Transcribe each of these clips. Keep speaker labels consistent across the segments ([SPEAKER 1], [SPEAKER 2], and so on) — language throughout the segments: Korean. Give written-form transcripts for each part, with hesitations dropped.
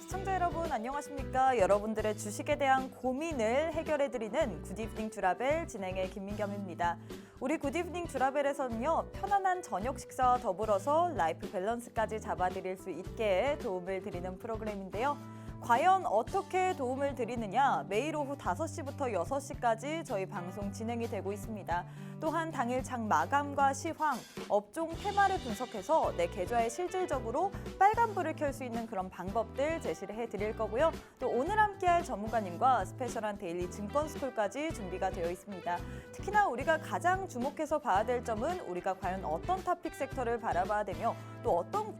[SPEAKER 1] 시청자 여러분 안녕하십니까? 여러분들의 주식에 대한 고민을 해결해드리는 굿이브닝 주라벨 진행의 김민겸입니다. 우리 굿이브닝 주라벨에서는요, 편안한 저녁 식사와 더불어서 라이프 밸런스까지 잡아드릴 수 있게 도움을 드리는 프로그램인데요. 과연 어떻게 도움을 드리느냐? 매일 오후 5시부터 6시까지 저희 방송 진행이 되고 있습니다. 또한 당일 장 마감과 시황, 업종 테마를 분석해서 내 계좌에 실질적으로 빨간불을 켤 수 있는 그런 방법들 제시를 해드릴 거고요. 또 오늘 함께할 전문가님과 스페셜한 데일리 증권스쿨까지 준비가 되어 있습니다. 특히나 우리가 가장 주목해서 봐야 될 점은 우리가 과연 어떤 토픽 섹터를 바라봐야 되며 또 어떤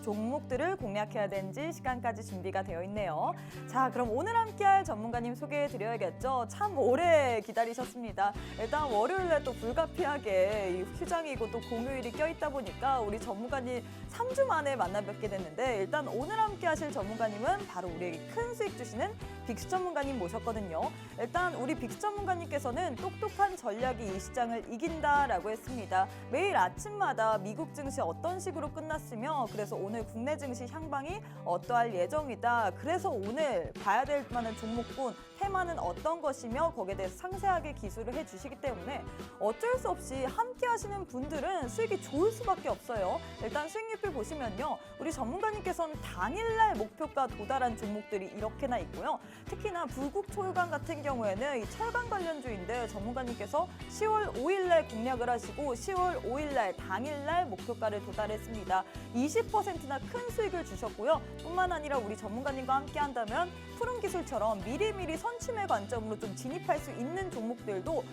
[SPEAKER 1] 종목들을 공략해야 되는지 시간까지 준비가 되어 있네요. 자, 그럼 오늘 함께할 전문가님 소개해드려야겠죠. 참 오래 기다리셨습니다. 일단 월요일에 또 불가피하게 휴장이고 또 공휴일이 껴있다 보니까 우리 전문가님 3주 만에 만나 뵙게 됐는데, 일단 오늘 함께하실 전문가님은 바로 우리에게 큰 수익 주시는 빅스 전문가님 모셨거든요. 일단 우리 빅스 전문가님께서는 똑똑한 전략이 이 시장을 이긴다라고 했습니다. 매일 아침마다 미국 증시 어떤 식으로 끝났으며 그래서 오늘 국내 증시 향방이 어떠할 예정이다. 그래서 오늘 봐야 될 만한 종목군 테마는 어떤 것이며 거기에 대해서 상세하게 기술을 해주시기 때문에 어쩔 수 없이 함께 하시는 분들은 수익이 좋을 수밖에 없어요. 일단 수익률표 보시면요, 우리 전문가님께서는 당일날 목표가 도달한 종목들이 이렇게나 있고요. 특히나 불국초유관 같은 경우에는 이 철강 관련주인데 전문가님께서 10월 5일날 공략을 하시고 10월 5일날 당일날 목표가를 도달했습니다. 20%나 큰 수익을 주셨고요. 뿐만 아니라 우리 전문가님과 함께 한다면 푸른기술처럼 미리미리 선침의 관점으로 좀 진입할 수 있는 종목들도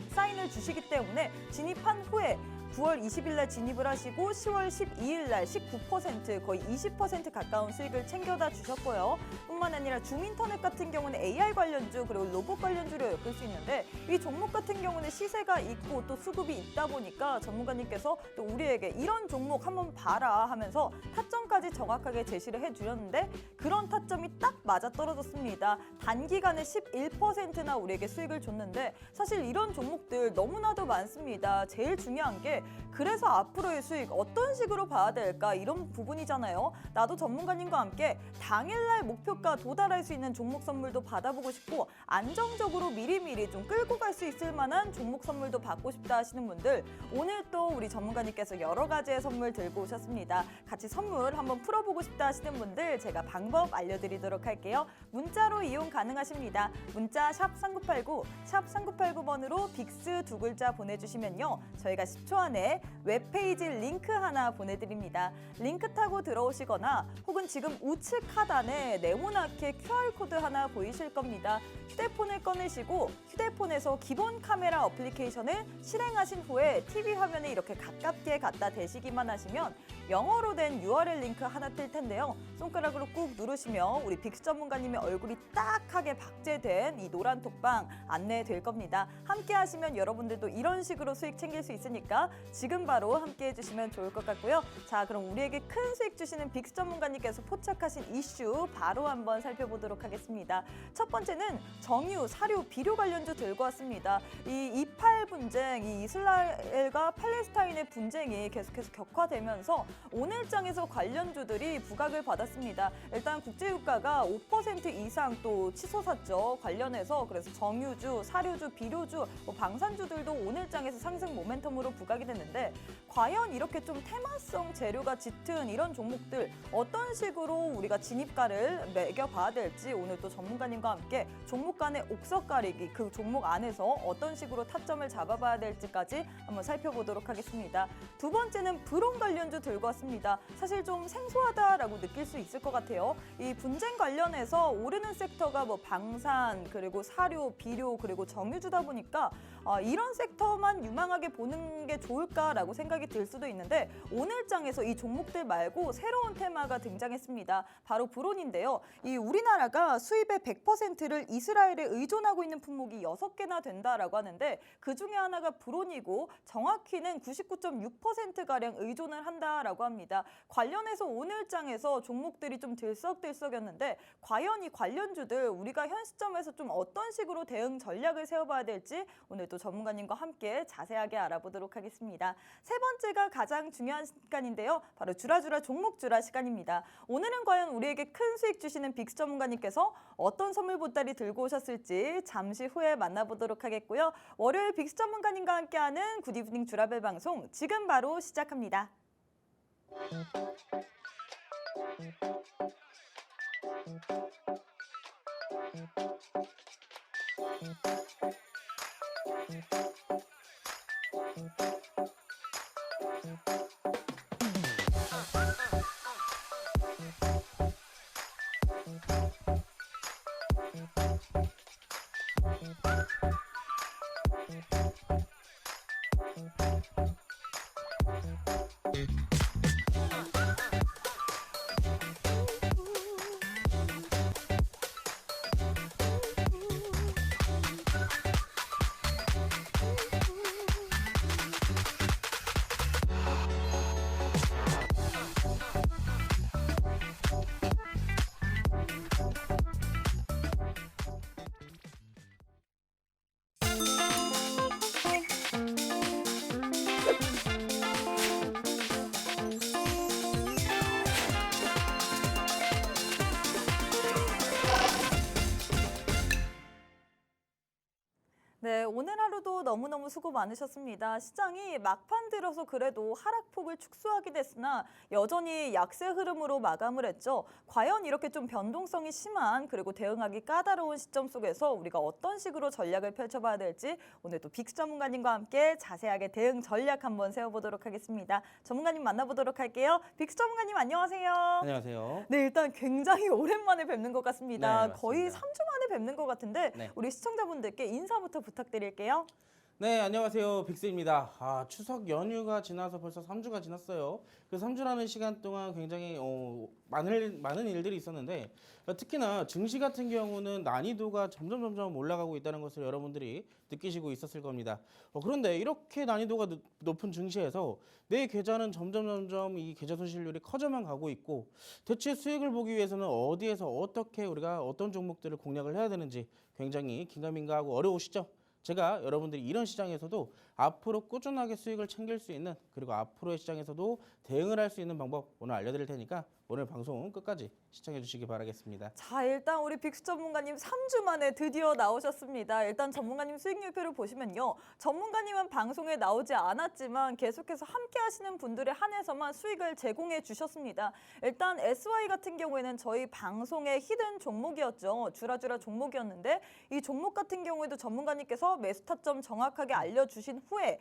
[SPEAKER 1] 사인을 주시기 때문에 진입한 후에 9월 20일 날 진입을 하시고 10월 12일 날 19% 거의 20% 가까운 수익을 챙겨다 주셨고요. 뿐만 아니라 줌인터넷 같은 경우는 AI 관련주 그리고 로봇 관련주를 엮을 수 있는데 이 종목 같은 경우는 시세가 있고 또 수급이 있다 보니까 전문가님께서 또 우리에게 이런 종목 한번 봐라 하면서 타점까지 정확하게 제시를 해주셨는데 그런 타점이 딱 맞아떨어졌습니다. 단기간에 11%나 우리에게 수익을 줬는데 사실 이런 종목들 너무나도 많습니다. 제일 중요한 게 그래서 앞으로의 수익 어떤 식으로 봐야 될까 이런 부분이잖아요. 나도 전문가님과 함께 당일날 목표가 도달할 수 있는 종목 선물도 받아보고 싶고 안정적으로 미리미리 좀 끌고 갈 수 있을 만한 종목 선물도 받고 싶다 하시는 분들, 오늘 또 우리 전문가님께서 여러 가지의 선물 들고 오셨습니다. 같이 선물 한번 풀어보고 싶다 하시는 분들 제가 방법 알려드리도록 할게요. 문자로 이용 가능하십니다. 문자 샵 3989, 샵 3989번으로 빅스 두 글자 보내주시면요, 저희가 10초 안에 웹페이지 링크 하나 보내드립니다. 링크 타고 들어오시거나 혹은 지금 우측 하단에 네모나게 QR코드 하나 보이실 겁니다. 휴대폰을 꺼내시고 휴대폰에서 기본 카메라 어플리케이션을 실행하신 후에 TV 화면에 이렇게 가깝게 갖다 대시기만 하시면 영어로 된 URL 링크 하나 뜰 텐데요. 손가락으로 꾹 누르시면 우리 빅스 전문가님의 얼굴이 딱하게 박제된 이 노란 톡방 안내될 겁니다. 함께 하시면 여러분들도 이런 식으로 수익 챙길 수 있으니까 지금 바로 함께 해주시면 좋을 것 같고요. 자, 그럼 우리에게 큰 수익 주시는 빅스 전문가님께서 포착하신 이슈 바로 한번 살펴보도록 하겠습니다. 첫 번째는 정유, 사료, 비료 관련주 들고 왔습니다. 이 이팔 분쟁, 이 이스라엘과 팔레스타인의 분쟁이 계속해서 격화되면서 오늘장에서 관련주들이 부각을 받았습니다. 일단 국제유가가 5% 이상 또 치솟았죠. 관련해서 그래서 정유주, 사료주, 비료주, 방산주들도 오늘장에서 상승 모멘텀으로 부각이 됐는데 과연 이렇게 좀 테마성 재료가 짙은 이런 종목들 어떤 식으로 우리가 진입가를 매겨봐야 될지 오늘 또 전문가님과 함께 종목 간의 옥석 가리기, 그 종목 안에서 어떤 식으로 타점을 잡아봐야 될지까지 한번 살펴보도록 하겠습니다. 두 번째는 브론 관련주 들고 왔습니다. 사실 좀 생소하다라고 느낄 수 있을 것 같아요. 이 분쟁 관련해서 오르는 섹터가 뭐 방산, 그리고 사료, 비료, 그리고 정유주다 보니까 이런 섹터만 유망하게 보는 게 좋을까라고 생각이 들 수도 있는데 오늘장에서 이 종목들 말고 새로운 테마가 등장했습니다. 바로 브론인데요. 이 우리나라가 수입의 100%를 이스라엘에 의존하고 있는 품목이 6개나 된다라고 하는데 그 중에 하나가 브론이고 정확히는 99.6%가량 의존을 한다라고 합니다. 관련해서 오늘장에서 종목들이 좀 들썩들썩였는데 과연 이 관련주들 우리가 현 시점에서 좀 어떤 식으로 대응 전략을 세워봐야 될지 오늘 또 전문가님과 함께 자세하게 알아보도록 하겠습니다. 하겠습니다. 세 번째가 가장 중요한 시간인데요. 바로 주라주라 종목주라 시간입니다. 오늘은 과연 우리에게 큰 수익 주시는 빅스 전문가님께서 어떤 선물 보따리 들고 오셨을지 잠시 후에 만나보도록 하겠고요. 월요일 빅스 전문가님과 함께하는 굿이브닝 주라벨 방송 지금 바로 시작합니다. 네, 오늘 하루도 너무너무 수고 많으셨습니다. 시장이 막판 들어서 그래도 하락폭을 축소하긴 했으나 여전히 약세 흐름으로 마감을 했죠. 과연 이렇게 좀 변동성이 심한 그리고 대응하기 까다로운 시점 속에서 우리가 어떤 식으로 전략을 펼쳐봐야 될지 오늘 또 빅스 전문가님과 함께 자세하게 대응 전략 한번 세워보도록 하겠습니다. 전문가님 만나보도록 할게요. 빅스 전문가님 안녕하세요.
[SPEAKER 2] 안녕하세요.
[SPEAKER 1] 네, 일단 굉장히 오랜만에 뵙는 것 같습니다.
[SPEAKER 2] 네,
[SPEAKER 1] 거의
[SPEAKER 2] 맞습니다.
[SPEAKER 1] 3주 만에 뵙는 것 같은데
[SPEAKER 2] 네.
[SPEAKER 1] 우리 시청자분들께 인사부터 부탁드릴게요.
[SPEAKER 2] 네, 안녕하세요. 빅스입니다. 추석 연휴가 지나서 벌써 3주가 지났어요. 그 3주라는 시간 동안 굉장히 많은 일들이 있었는데 특히나 증시 같은 경우는 난이도가 점점 올라가고 있다는 것을 여러분들이 느끼시고 있었을 겁니다. 그런데 이렇게 난이도가 높은 증시에서 내 계좌는 점점 이 계좌 손실률이 커져만 가고 있고 대체 수익을 보기 위해서는 어디에서 어떻게 우리가 어떤 종목들을 공략을 해야 되는지 굉장히 긴가민가하고 어려우시죠? 제가 여러분들이 이런 시장에서도 앞으로 꾸준하게 수익을 챙길 수 있는 그리고 앞으로의 시장에서도 대응을 할 수 있는 방법 오늘 알려드릴 테니까 오늘 방송 끝까지 시청해 주시기 바라겠습니다.
[SPEAKER 1] 자, 일단 우리 빅스 전문가님 3주 만에 드디어 나오셨습니다. 일단 전문가님 수익률표를 보시면요. 전문가님은 방송에 나오지 않았지만 계속해서 함께 하시는 분들에 한해서만 수익을 제공해 주셨습니다. 일단 SY 같은 경우에는 저희 방송의 히든 종목이었죠. 주라주라 종목이었는데 이 종목 같은 경우에도 전문가님께서 매수 타점 정확하게 알려주신 후에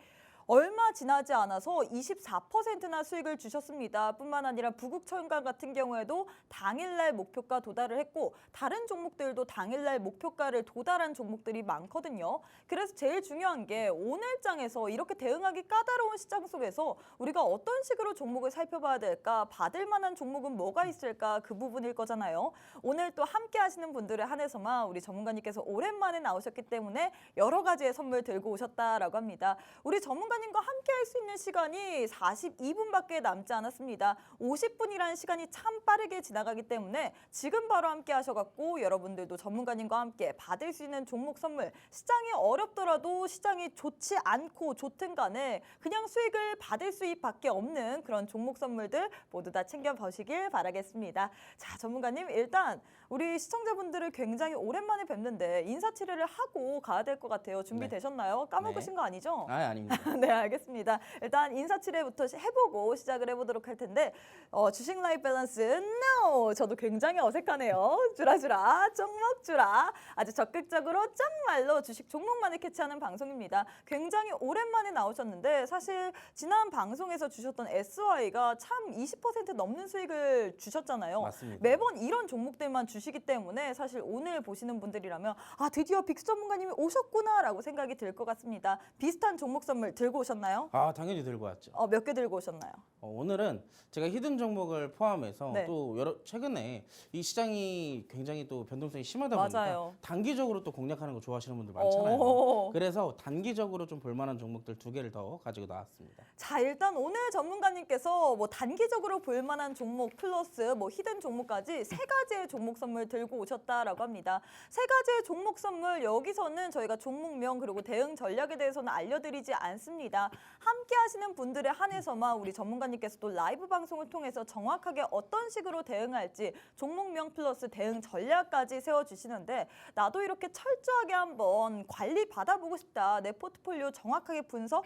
[SPEAKER 1] 얼마 지나지 않아서 24%나 수익을 주셨습니다. 뿐만 아니라 부국천강 같은 경우에도 당일날 목표가 도달을 했고 다른 종목들도 당일날 목표가를 도달한 종목들이 많거든요. 그래서 제일 중요한 게 오늘장에서 이렇게 대응하기 까다로운 시장 속에서 우리가 어떤 식으로 종목을 살펴봐야 될까, 받을 만한 종목은 뭐가 있을까, 그 부분일 거잖아요. 오늘 또 함께 하시는 분들에 한해서만 우리 전문가님께서 오랜만에 나오셨기 때문에 여러 가지의 선물 들고 오셨다라고 합니다. 우리 전문가님과 함께 할 수 있는 시간이 42분밖에 남지 않았습니다. 50분이라는 시간이 참 빠르게 지나가기 때문에 지금 바로 함께 하셔갖고 여러분들도 전문가님과 함께 받을 수 있는 종목 선물, 시장이 어렵더라도 시장이 좋지 않고 좋든 간에 그냥 수익을 받을 수밖에 없는 그런 종목 선물들 모두 다 챙겨보시길 바라겠습니다. 자, 전문가님 일단 우리 시청자분들을 굉장히 오랜만에 뵙는데 인사치레를 하고 가야 될 것 같아요. 준비되셨나요? 까먹으신 거 아니죠?
[SPEAKER 2] 아닙니다.
[SPEAKER 1] 네, 알겠습니다. 일단 인사치레부터 해보고 시작을 해보도록 할 텐데 주식 라이프 밸런스 NO! 저도 굉장히 어색하네요. 주라주라, 종목주라. 아주 적극적으로 정말로 주식 종목만을 캐치하는 방송입니다. 굉장히 오랜만에 나오셨는데 사실 지난 방송에서 주셨던 SY가 참 20% 넘는 수익을 주셨잖아요.
[SPEAKER 2] 맞습니다.
[SPEAKER 1] 매번 이런 종목들만 주시기 때문에 사실 오늘 보시는 분들이라면 아, 드디어 빅스 전문가님이 오셨구나라고 생각이 들 것 같습니다. 비슷한 종목 선물 들고 오셨나요?
[SPEAKER 2] 당연히 들고 왔죠.
[SPEAKER 1] 몇 개 들고 오셨나요?
[SPEAKER 2] 오늘은 제가 히든 종목을 포함해서
[SPEAKER 1] 네.
[SPEAKER 2] 또 최근에 이 시장이 굉장히 또 변동성이 심하다
[SPEAKER 1] 맞아요.
[SPEAKER 2] 보니까 단기적으로 또 공략하는 거 좋아하시는 분들 많잖아요.
[SPEAKER 1] 오.
[SPEAKER 2] 그래서 단기적으로 좀 볼만한 종목들 2개를 더 가지고 나왔습니다.
[SPEAKER 1] 자, 일단 오늘 전문가님께서 뭐 단기적으로 볼만한 종목 플러스 뭐 히든 종목까지 3가지의 종목 선물 들고 오셨다라고 합니다. 3가지의 종목 선물 여기서는 저희가 종목명 그리고 대응 전략에 대해서는 알려드리지 않습니다. 있습니다. 함께 하시는 분들에 한해서만 우리 전문가님께서 또 라이브 방송을 통해서 정확하게 어떤 식으로 대응할지 종목명 플러스 대응 전략까지 세워주시는데 나도 이렇게 철저하게 한번 관리 받아보고 싶다. 내 포트폴리오 정확하게 분석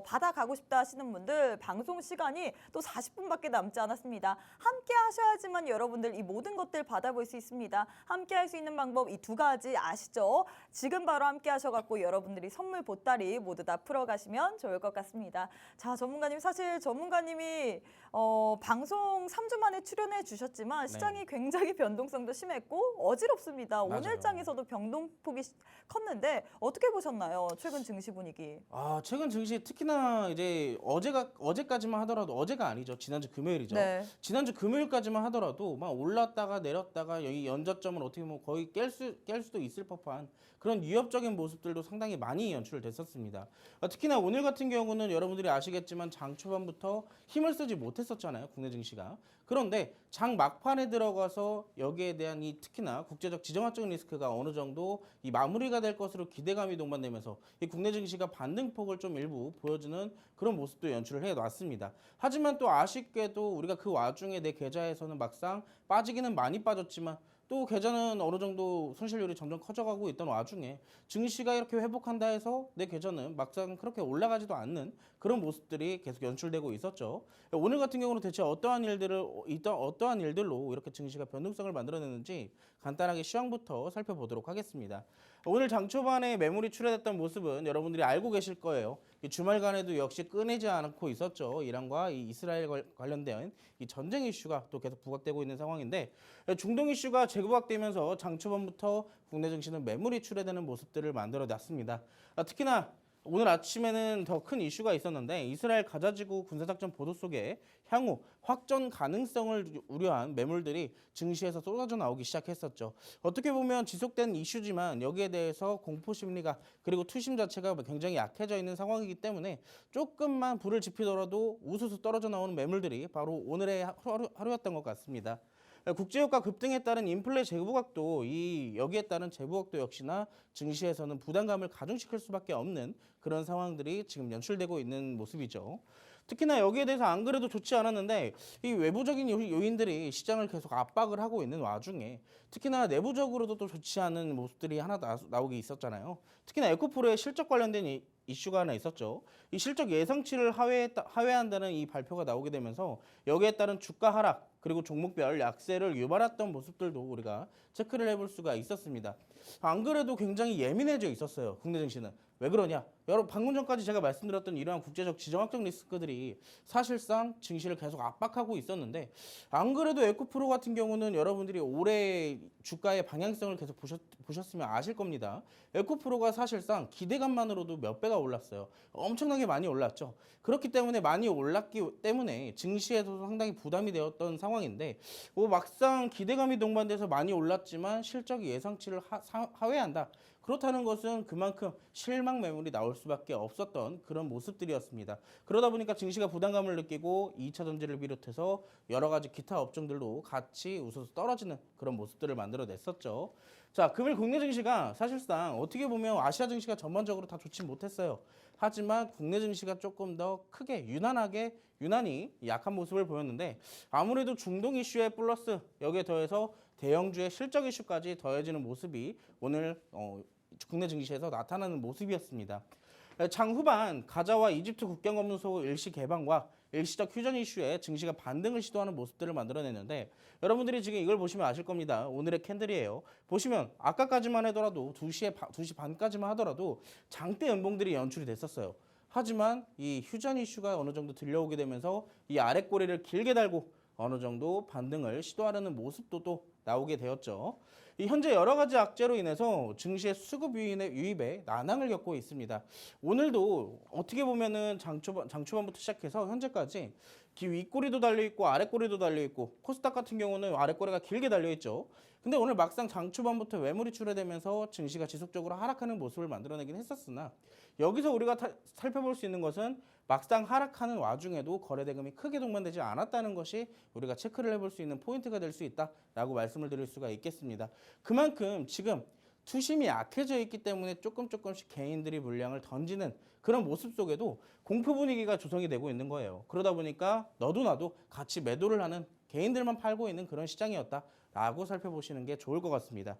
[SPEAKER 1] 받아가고 싶다 하시는 분들 방송 시간이 또 40분밖에 남지 않았습니다. 함께 하셔야지만 여러분들 이 모든 것들 받아볼 수 있습니다. 함께 할 수 있는 방법 이 두 가지 아시죠? 지금 바로 함께 하셔갖고 여러분들이 선물 보따리 모두 다 풀어가시면 좋을 것 같습니다. 자, 전문가님 사실 전문가님이 방송 3주 만에 출연해 주셨지만 시장이 굉장히 변동성도 심했고 어지럽습니다.
[SPEAKER 2] 맞아요.
[SPEAKER 1] 오늘 장에서도 변동폭이 컸는데 어떻게 보셨나요? 최근 증시 분위기.
[SPEAKER 2] 최근 증시 특히나 이제 어제까지만 하더라도 어제가 아니죠. 지난주 금요일이죠.
[SPEAKER 1] 네.
[SPEAKER 2] 지난주 금요일까지만 하더라도 막 올랐다가 내렸다가 여기 연저점을 어떻게 보면 거의 깰 수도 있을 법한 그런 위협적인 모습들도 상당히 많이 연출됐었습니다. 특히나 오늘 같은 경우는 여러분들이 아시겠지만 장 초반부터 힘을 쓰지 못했었잖아요. 국내 증시가. 그런데 장 막판에 들어가서 여기에 대한 이 특히나 국제적 지정학적 리스크가 어느 정도 이 마무리가 될 것으로 기대감이 동반되면서 이 국내 증시가 반등폭을 좀 일부 보여주는 그런 모습도 연출을 해놨습니다. 하지만 또 아쉽게도 우리가 그 와중에 내 계좌에서는 막상 빠지기는 많이 빠졌지만 또 계좌는 어느 정도 손실률이 점점 커져가고 있던 와중에 증시가 이렇게 회복한다 해서 내 계좌는 막상 그렇게 올라가지도 않는 그런 모습들이 계속 연출되고 있었죠. 오늘 같은 경우는 대체 어떠한 일들로 이렇게 증시가 변동성을 만들어내는지 간단하게 시황부터 살펴보도록 하겠습니다. 오늘 장 초반에 매물이 출회됐던 모습은 여러분들이 알고 계실 거예요. 이 주말간에도 역시 끊이지 않고 있었죠. 이란과 이 이스라엘 관련된 이 전쟁 이슈가 또 계속 부각되고 있는 상황인데 중동 이슈가 재부각되면서 장 초반부터 국내 증시는 매물이 출회되는 모습들을 만들어냈습니다. 특히나 오늘 아침에는 더 큰 이슈가 있었는데 이스라엘 가자지구 군사작전 보도 속에 향후 확전 가능성을 우려한 매물들이 증시에서 쏟아져 나오기 시작했었죠. 어떻게 보면 지속된 이슈지만 여기에 대해서 공포 심리가 그리고 투심 자체가 굉장히 약해져 있는 상황이기 때문에 조금만 불을 지피더라도 우수수 떨어져 나오는 매물들이 바로 오늘의 하루였던 것 같습니다. 국제유가 급등에 따른 인플레 재부각도 여기에 따른 재부각도 역시나 증시에서는 부담감을 가중시킬 수밖에 없는 그런 상황들이 지금 연출되고 있는 모습이죠. 특히나 여기에 대해서 안 그래도 좋지 않았는데 이 외부적인 요인들이 시장을 계속 압박을 하고 있는 와중에 특히나 내부적으로도 또 좋지 않은 모습들이 하나 나오게 있었잖아요. 특히나 에코프로의 실적 관련된 이슈가 하나 있었죠. 이 실적 예상치를 하회한다는 이 발표가 나오게 되면서 여기에 따른 주가 하락 그리고 종목별 약세를 유발했던 모습들도 우리가 체크를 해볼 수가 있었습니다. 안 그래도 굉장히 예민해져 있었어요. 국내 증시는. 왜 그러냐? 여러분 방금 전까지 제가 말씀드렸던 이러한 국제적 지정학적 리스크들이 사실상 증시를 계속 압박하고 있었는데 안 그래도 에코프로 같은 경우는 여러분들이 올해 주가의 방향성을 계속 보셨으면 아실 겁니다. 에코프로가 사실상 기대감만으로도 몇 배가 올랐어요. 엄청나게 많이 올랐죠. 그렇기 때문에 많이 올랐기 때문에 증시에도 상당히 부담이 되었던 상황인데 막상 기대감이 동반돼서 많이 올랐지만 실적이 예상치를 하회한다. 그렇다는 것은 그만큼 실망 매물이 나올 수밖에 없었던 그런 모습들이었습니다. 그러다 보니까 증시가 부담감을 느끼고 2차 전지를 비롯해서 여러 가지 기타 업종들도 같이 우수수 떨어지는 그런 모습들을 만들어냈었죠. 자, 금일 국내 증시가 사실상 어떻게 보면 아시아 증시가 전반적으로 다 좋지 못했어요. 하지만 국내 증시가 조금 더 크게 유난히 약한 모습을 보였는데 아무래도 중동 이슈에 플러스 여기에 더해서 대형주의 실적 이슈까지 더해지는 모습이 오늘 국내 증시에서 나타나는 모습이었습니다. 장 후반 가자와 이집트 국경검문소 일시 개방과 일시적 휴전 이슈에 증시가 반등을 시도하는 모습들을 만들어냈는데 여러분들이 지금 이걸 보시면 아실 겁니다. 오늘의 캔들이에요. 보시면 아까까지만 하더라도 2시 반까지만 하더라도 장대 연봉들이 연출이 됐었어요. 하지만 이 휴전 이슈가 어느 정도 들려오게 되면서 이 아래 꼬리를 길게 달고 어느 정도 반등을 시도하려는 모습도 또 나오게 되었죠. 현재 여러 가지 악재로 인해서 증시의 수급 유입에 난항을 겪고 있습니다. 오늘도 어떻게 보면은 장 초반부터 시작해서 현재까지 윗꼬리도 달려있고 아랫꼬리도 달려있고 코스닥 같은 경우는 아랫꼬리가 길게 달려있죠. 근데 오늘 막상 장 초반부터 매물이 출회되면서 증시가 지속적으로 하락하는 모습을 만들어내긴 했었으나 여기서 우리가 살펴볼 수 있는 것은 막상 하락하는 와중에도 거래대금이 크게 동반되지 않았다는 것이 우리가 체크를 해볼 수 있는 포인트가 될 수 있다라고 말씀을 드릴 수가 있겠습니다. 그만큼 지금 투심이 약해져 있기 때문에 조금씩 개인들이 물량을 던지는 그런 모습 속에도 공포 분위기가 조성이 되고 있는 거예요. 그러다 보니까 너도 나도 같이 매도를 하는 개인들만 팔고 있는 그런 시장이었다라고 살펴보시는 게 좋을 것 같습니다.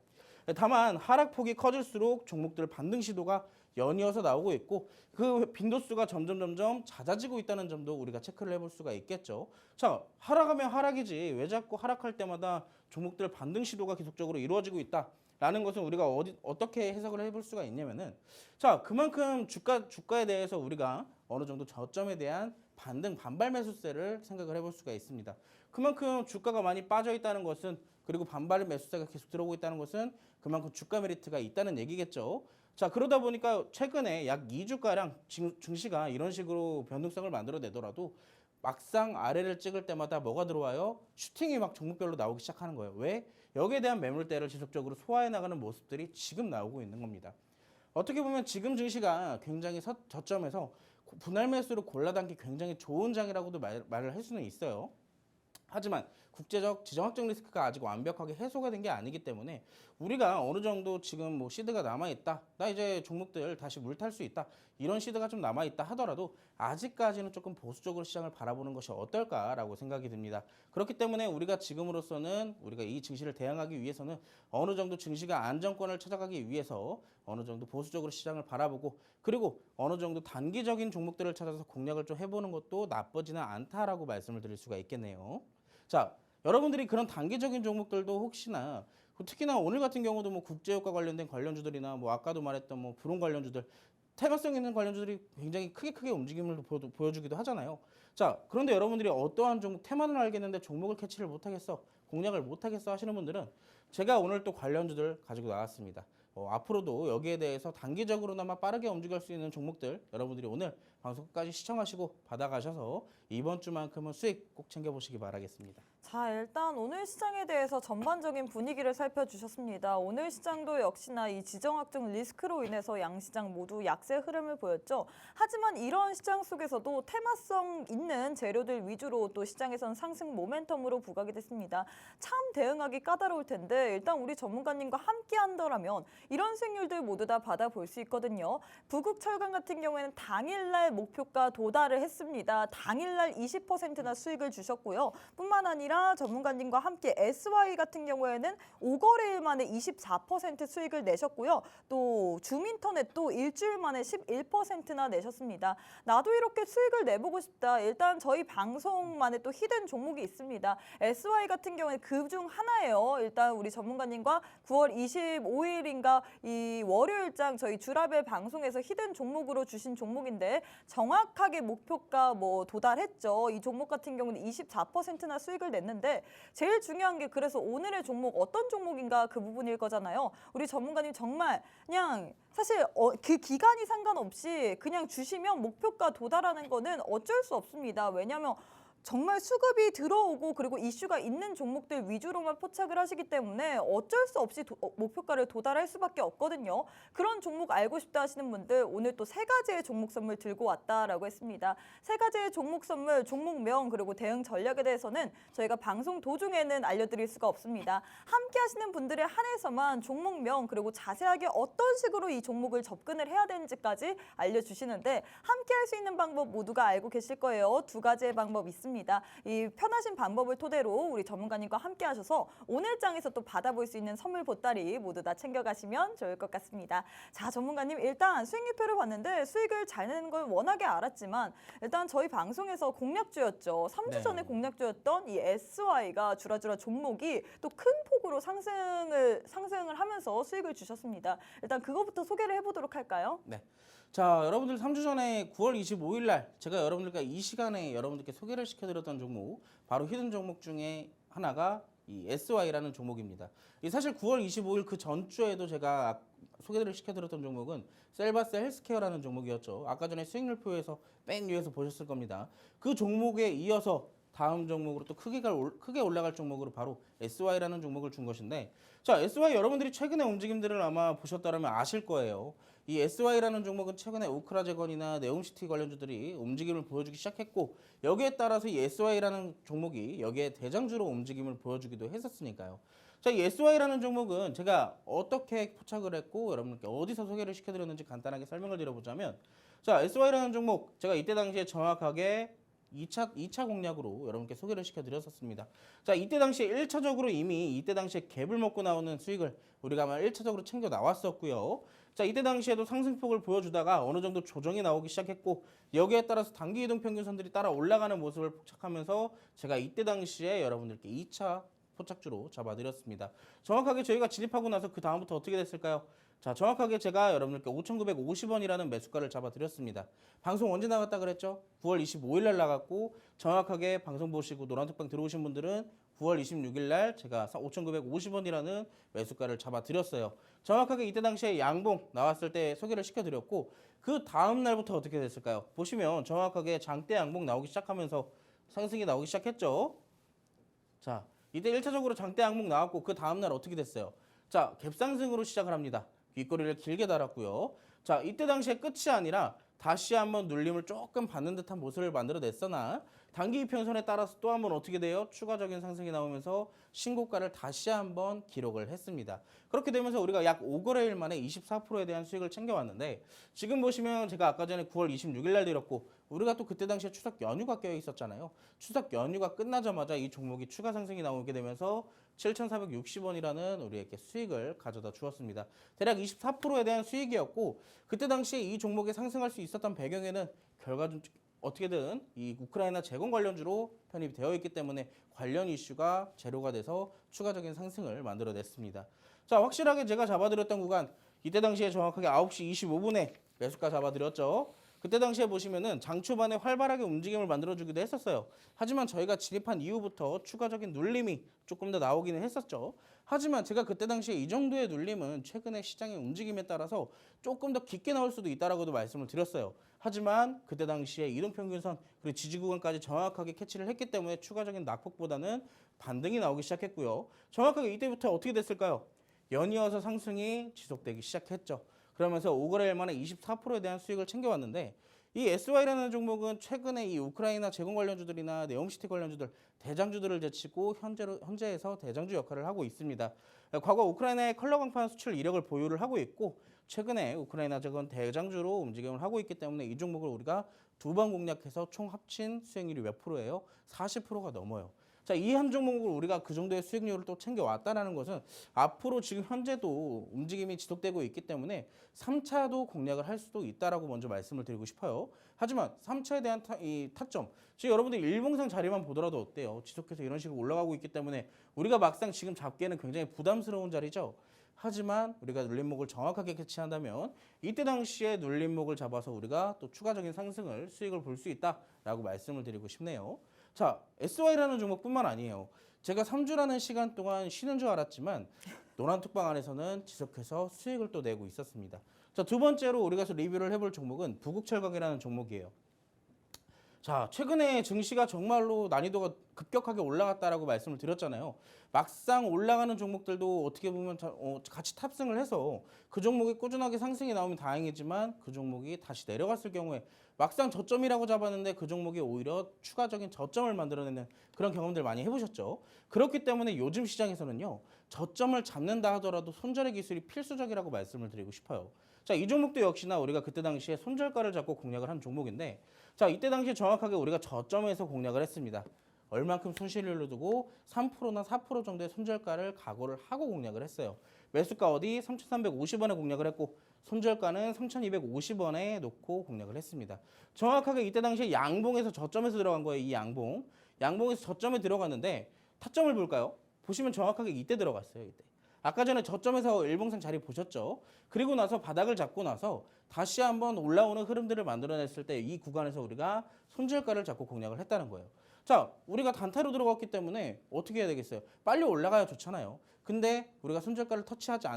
[SPEAKER 2] 다만 하락폭이 커질수록 종목들 반등 시도가 연이어서 나오고 있고 그 빈도수가 점점 잦아지고 있다는 점도 우리가 체크를 해볼 수가 있겠죠. 자, 하락하면 하락이지 왜 자꾸 하락할 때마다 종목들 반등 시도가 계속적으로 이루어지고 있다라는 것은 우리가 어떻게 해석을 해볼 수가 있냐면은 자, 그만큼 주가에 대해서 우리가 어느 정도 저점에 대한 반등 반발 매수세를 생각을 해볼 수가 있습니다. 그만큼 주가가 많이 빠져 있다는 것은 그리고 반발 매수세가 계속 들어오고 있다는 것은 그만큼 주가 메리트가 있다는 얘기겠죠. 자, 그러다 보니까 최근에 약 2주가량 증시가 이런 식으로 변동성을 만들어내더라도 막상 아래를 찍을 때마다 뭐가 들어와요? 슈팅이 막 종목별로 나오기 시작하는 거예요. 왜? 여기에 대한 매물대를 지속적으로 소화해 나가는 모습들이 지금 나오고 있는 겁니다. 어떻게 보면 지금 증시가 굉장히 저점에서 분할 매수로 골라담기 굉장히 좋은 장이라고도 말을 할 수는 있어요. 하지만 국제적 지정학적 리스크가 아직 완벽하게 해소가 된 게 아니기 때문에 우리가 어느 정도 지금 뭐 시드가 남아있다, 나 이제 종목들 다시 물 탈 수 있다, 이런 시드가 좀 남아있다 하더라도 아직까지는 조금 보수적으로 시장을 바라보는 것이 어떨까라고 생각이 듭니다. 그렇기 때문에 우리가 지금으로서는 우리가 이 증시를 대응하기 위해서는 어느 정도 증시가 안정권을 찾아가기 위해서 어느 정도 보수적으로 시장을 바라보고 그리고 어느 정도 단기적인 종목들을 찾아서 공략을 좀 해보는 것도 나쁘지는 않다라고 말씀을 드릴 수가 있겠네요. 자, 여러분들이 그런 단기적인 종목들도 혹시나 특히나 오늘 같은 경우도 뭐 국제유가 관련된 관련주들이나 뭐 아까도 말했던 뭐 불온 관련주들 테마성 있는 관련주들이 굉장히 크게 움직임을 보여주기도 하잖아요. 자, 그런데 여러분들이 어떠한 종목 테마는 알겠는데 종목을 캐치를 못하겠어, 공략을 못하겠어 하시는 분들은 제가 오늘 또 관련주들 가지고 나왔습니다. 앞으로도 여기에 대해서 단기적으로나마 빠르게 움직일 수 있는 종목들 여러분들이 오늘 방송 끝까지 시청하시고 받아가셔서 이번 주만큼은 수익 꼭 챙겨보시기 바라겠습니다.
[SPEAKER 1] 자, 일단 오늘 시장에 대해서 전반적인 분위기를 살펴주셨습니다. 오늘 시장도 역시나 이 지정학적 리스크로 인해서 양시장 모두 약세 흐름을 보였죠. 하지만 이런 시장 속에서도 테마성 있는 재료들 위주로 또 시장에선 상승 모멘텀으로 부각이 됐습니다. 참 대응하기 까다로울 텐데 일단 우리 전문가님과 함께 한다면 이런 수익률들 모두 다 받아볼 수 있거든요. 부국철강 같은 경우에는 당일날 목표가 도달을 했습니다. 당일날 20%나 수익을 주셨고요. 뿐만 아니라 전문가님과 함께 SY 같은 경우에는 5거래일 만에 24% 수익을 내셨고요. 또 줌인터넷도 일주일 만에 11%나 내셨습니다. 나도 이렇게 수익을 내보고 싶다. 일단 저희 방송만에 또 히든 종목이 있습니다. SY 같은 경우에는 그 중 하나예요. 일단 우리 전문가님과 9월 25일인가 이 월요일장 저희 주라벨 방송에서 히든 종목으로 주신 종목인데 정확하게 목표가 뭐 도달했죠. 이 종목 같은 경우는 24%나 수익을 냈는데 제일 중요한 게 그래서 오늘의 종목 어떤 종목인가 그 부분일 거잖아요. 우리 전문가님 정말 그냥 사실 그 기간이 상관없이 그냥 주시면 목표가 도달하는 거는 어쩔 수 없습니다. 왜냐하면 정말 수급이 들어오고 그리고 이슈가 있는 종목들 위주로만 포착을 하시기 때문에 어쩔 수 없이 목표가를 도달할 수밖에 없거든요. 그런 종목 알고 싶다 하시는 분들 오늘 또 3가지의 종목 선물 들고 왔다라고 했습니다. 3가지의 종목 선물, 종목명 그리고 대응 전략에 대해서는 저희가 방송 도중에는 알려드릴 수가 없습니다. 함께 하시는 분들에 한해서만 종목명 그리고 자세하게 어떤 식으로 이 종목을 접근을 해야 되는지까지 알려주시는데 함께 할 수 있는 방법 모두가 알고 계실 거예요. 2가지의 방법 있습니다. 이 편하신 방법을 토대로 우리 전문가님과 함께 하셔서 오늘 장에서 또 받아볼 수 있는 선물 보따리 모두 다 챙겨가시면 좋을 것 같습니다. 자, 전문가님 일단 수익률표를 봤는데 수익을 잘 내는 걸 워낙에 알았지만 일단 저희 방송에서 공략주였죠. 3주 전에 공략주였던 이 SY가 주라주라 종목이 또 큰 폭으로 상승을 하면서 수익을 주셨습니다. 일단 그거부터 소개를 해보도록 할까요?
[SPEAKER 2] 네. 자, 여러분들 3주 전에 9월 25일 날 제가 여러분들과 이 시간에 여러분들께 소개를 시켜드렸던 종목 바로 히든 종목 중에 하나가 이 SY라는 종목입니다. 사실 9월 25일 그 전주에도 제가 소개를 시켜드렸던 종목은 셀바스 헬스케어라는 종목이었죠. 아까 전에 수익률표에서 맨 위에서 보셨을 겁니다. 그 종목에 이어서 다음 종목으로 또 크게 올라갈 종목으로 바로 SY라는 종목을 준 것인데 자, SY 여러분들이 최근의 움직임들을 아마 보셨다면 아실 거예요. 이 SY라는 종목은 최근에 오크라제건이나 네옴시티 관련주들이 움직임을 보여주기 시작했고 여기에 따라서 이 SY라는 종목이 여기에 대장주로 움직임을 보여주기도 했었으니까요. 자, 이 SY라는 종목은 제가 어떻게 포착을 했고 여러분께 어디서 소개를 시켜드렸는지 간단하게 설명을 드려보자면 자, SY라는 종목 제가 이때 당시에 정확하게 2차 공략으로 여러분께 소개를 시켜드렸었습니다. 자, 이때 당시에 1차적으로 이미 이때 당시에 갭을 먹고 나오는 수익을 우리가 아마 1차적으로 챙겨 나왔었고요. 자, 이때 당시에도 상승폭을 보여주다가 어느 정도 조정이 나오기 시작했고 여기에 따라서 단기 이동 평균선들이 따라 올라가는 모습을 포착하면서 제가 이때 당시에 여러분들께 2차 포착주로 잡아드렸습니다. 정확하게 저희가 진입하고 나서 그 다음부터 어떻게 됐을까요? 자, 정확하게 제가 여러분들께 5,950원이라는 매수가를 잡아드렸습니다. 방송 언제 나갔다 그랬죠? 9월 25일 날 나갔고 정확하게 방송 보시고 노란톡방 들어오신 분들은 9월 26일 날 제가 5,950원이라는 매수가를 잡아드렸어요. 정확하게 이때 당시에 양봉 나왔을 때 소개를 시켜드렸고 그 다음 날부터 어떻게 됐을까요? 보시면 정확하게 장대 양봉 나오기 시작하면서 상승이 나오기 시작했죠. 자, 이때 1차적으로 장대 양봉 나왔고 그 다음 날 어떻게 됐어요? 자, 갭상승으로 시작을 합니다. 윗꼬리를 길게 달았고요. 자, 이때 당시에 끝이 아니라 다시 한번 눌림을 조금 받는 듯한 모습을 만들어냈으나 단기 이평선에 따라서 또 한번 어떻게 돼요? 추가적인 상승이 나오면서 신고가를 다시 한번 기록을 했습니다. 그렇게 되면서 우리가 약 5거래일 만에 24%에 대한 수익을 챙겨왔는데 지금 보시면 제가 아까 전에 9월 26일 날 드렸고 우리가 또 그때 당시에 추석 연휴가 껴 있었잖아요. 추석 연휴가 끝나자마자 이 종목이 추가 상승이 나오게 되면서 7,460원이라는 우리에게 수익을 가져다 주었습니다. 대략 24%에 대한 수익이었고 그때 당시에 이 종목이 상승할 수 있었던 배경에는 결과적으로 어떻게든 이 우크라이나 재건 관련주로 편입이 되어 있기 때문에 관련 이슈가 재료가 돼서 추가적인 상승을 만들어냈습니다. 자, 확실하게 제가 잡아드렸던 구간 이때 당시에 정확하게 9시 25분에 매수가 잡아드렸죠. 그때 당시에 보시면은 장 초반에 활발하게 움직임을 만들어주기도 했었어요. 하지만 저희가 진입한 이후부터 추가적인 눌림이 조금 더 나오기는 했었죠. 하지만 제가 그때 당시에 이 정도의 눌림은 최근에 시장의 움직임에 따라서 조금 더 깊게 나올 수도 있다라고도 말씀을 드렸어요. 하지만 그때 당시에 이동평균선 그리고 지지 구간까지 정확하게 캐치를 했기 때문에 추가적인 낙폭보다는 반등이 나오기 시작했고요. 정확하게 이때부터 어떻게 됐을까요? 연이어서 상승이 지속되기 시작했죠. 그러면서 5거래일 만에 24%에 대한 수익을 챙겨왔는데 이 SY라는 종목은 최근에 이 우크라이나 재건 관련주들이나 네옴시티 관련주들 대장주들을 제치고 현재에서 대장주 역할을 하고 있습니다. 과거 우크라이나의 컬러 강판 수출 이력을 보유를 하고 있고 최근에 우크라이나 재건 대장주로 움직임을 하고 있기 때문에 이 종목을 우리가 두 번 공략해서 총 합친 수익률이 몇 프로예요? 40%가 넘어요. 자, 이 한 종목을 우리가 그 정도의 수익률을 또 챙겨왔다는 것은 앞으로 지금 현재도 움직임이 지속되고 있기 때문에 3차도 공략을 할 수도 있다라고 먼저 말씀을 드리고 싶어요. 하지만 3차에 대한 타점, 지금 여러분들 일봉상 자리만 보더라도 어때요? 지속해서 이런 식으로 올라가고 있기 때문에 우리가 막상 지금 잡기에는 굉장히 부담스러운 자리죠. 하지만 우리가 눌림목을 정확하게 캐치한다면 이때 당시에 눌림목을 잡아서 우리가 또 추가적인 상승을 수익을 볼 수 있다라고 말씀을 드리고 싶네요. 자, SY라는 종목뿐만 아니에요. 제가 3주라는 시간 동안 쉬는 줄 알았지만 노란톡방 안에서는 지속해서 수익을 또 내고 있었습니다. 자, 두 번째로 우리가 리뷰를 해볼 종목은 부국철강이라는 종목이에요. 자, 최근에 증시가 정말로 난이도가 급격하게 올라갔다라고 말씀을 드렸잖아요. 막상 올라가는 종목들도 어떻게 보면 같이 탑승을 해서 그 종목이 꾸준하게 상승이 나오면 다행이지만 그 종목이 다시 내려갔을 경우에 막상 저점이라고 잡았는데 그 종목이 오히려 추가적인 저점을 만들어내는 그런 경험들 많이 해보셨죠. 그렇기 때문에 요즘 시장에서는요. 저점을 잡는다 하더라도 손절의 기술이 필수적이라고 말씀을 드리고 싶어요. 자, 이 종목도 역시나 우리가 그때 당시에 손절가를 잡고 공략을 한 종목인데 자, 이때 당시에 정확하게 우리가 저점에서 공략을 했습니다. 얼만큼 손실률을 두고 3%나 4% 정도의 손절가를 각오를 하고 공략을 했어요. 매수가 어디 3,350원에 공략을 했고 손절가는 3,250원에 놓고 공략을 했습니다. 정확하게 이때 당시에 양봉에서 저점에서 들어간 거예요. 이 양봉. 양봉에서 저점에 들어갔는데 타점을 볼까요? 보시면 정확하게 이때 들어갔어요. 이때. 아까 전에 저점에서 일봉상 자리 보셨죠? 그리고 나서 바닥을 잡고 나서 다시 한번 올라오는 흐름들을 만들어냈을 때 이 구간에서 우리가 손절가를 잡고 공략을 했다는 거예요. 자, 우리가 단타로 들어갔기 때문에 어떻게 해야 되겠어요? 빨리 올라가야 좋잖아요. 근데 우리가 손절가를 터치하지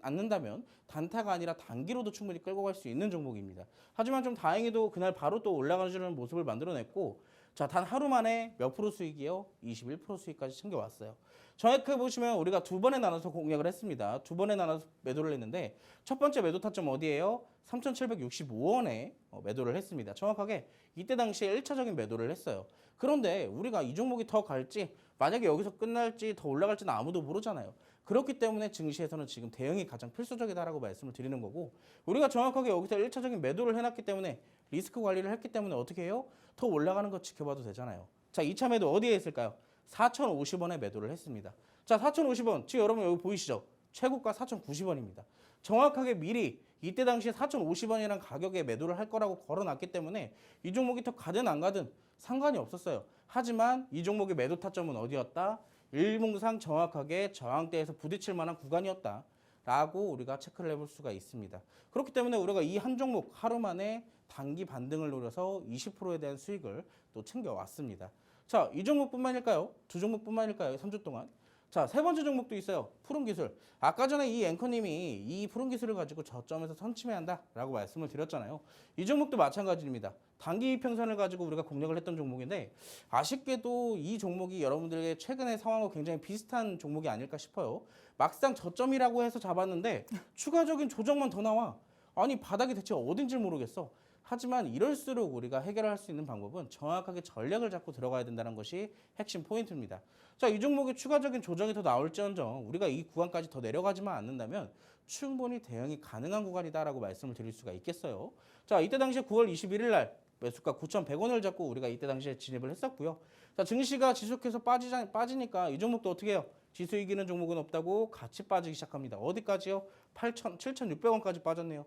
[SPEAKER 2] 않는다면 단타가 아니라 단기로도 충분히 끌고 갈 수 있는 종목입니다. 하지만 좀 다행히도 그날 바로 또 올라가는 모습을 만들어냈고 자, 단 하루 만에 몇 프로 수익이요? 21% 수익까지 챙겨왔어요. 정확하게 보시면 우리가 두 번에 나눠서 공략을 했습니다. 두 번에 나눠서 매도를 했는데 첫 번째 매도 타점 어디예요? 3,765원에 매도를 했습니다. 정확하게 이때 당시에 1차적인 매도를 했어요. 그런데 우리가 이 종목이 더 갈지 만약에 여기서 끝날지 더 올라갈지는 아무도 모르잖아요. 그렇기 때문에 증시에서는 지금 대응이 가장 필수적이다라고 말씀을 드리는 거고 우리가 정확하게 여기서 1차적인 매도를 해놨기 때문에 리스크 관리를 했기 때문에 어떻게 해요? 더 올라가는 거 지켜봐도 되잖아요. 자, 2차 매도 어디에 있을까요? 4,050원에 매도를 했습니다. 자, 4,050원. 지금 여러분 여기 보이시죠? 최고가 4,090원입니다. 정확하게 미리 이때 당시에 4,050원이라는 가격에 매도를 할 거라고 걸어놨기 때문에 이 종목이 더 가든 안 가든 상관이 없었어요. 하지만 이 종목의 매도 타점은 어디였다? 일봉상 정확하게 저항대에서 부딪힐 만한 구간이었다. 라고 우리가 체크를 해볼 수가 있습니다. 그렇기 때문에 우리가 이 한 종목 하루 만에 단기 반등을 노려서 20%에 대한 수익을 또 챙겨왔습니다. 자, 이 종목뿐만일까요? 두 종목뿐만일까요? 3주 동안. 자, 세 번째 종목도 있어요. 푸른기술. 아까 전에 이 앵커님이 이 푸른기술을 가지고 저점에서 선침해한다라고 말씀을 드렸잖아요. 이 종목도 마찬가지입니다. 단기 이평선을 가지고 우리가 공략을 했던 종목인데 아쉽게도 이 종목이 여러분들의 최근의 상황과 굉장히 비슷한 종목이 아닐까 싶어요. 막상 저점이라고 해서 잡았는데 추가적인 조정만 더 나와. 아니 바닥이 대체 어딘지 모르겠어. 하지만 이럴수록 우리가 해결할 수 있는 방법은 정확하게 전략을 잡고 들어가야 된다는 것이 핵심 포인트입니다. 자, 이 종목에 추가적인 조정이 더 나올지언정 우리가 이 구간까지 더 내려가지만 않는다면 충분히 대응이 가능한 구간이다라고 말씀을 드릴 수가 있겠어요. 자, 이때 당시에 9월 21일 날 매수가 9,100원을 잡고 우리가 이때 당시에 진입을 했었고요. 자, 증시가 지속해서 빠지니까 이 종목도 어떻게 해요? 지수 이기는 종목은 없다고 같이 빠지기 시작합니다. 어디까지요? 7,600원까지 빠졌네요.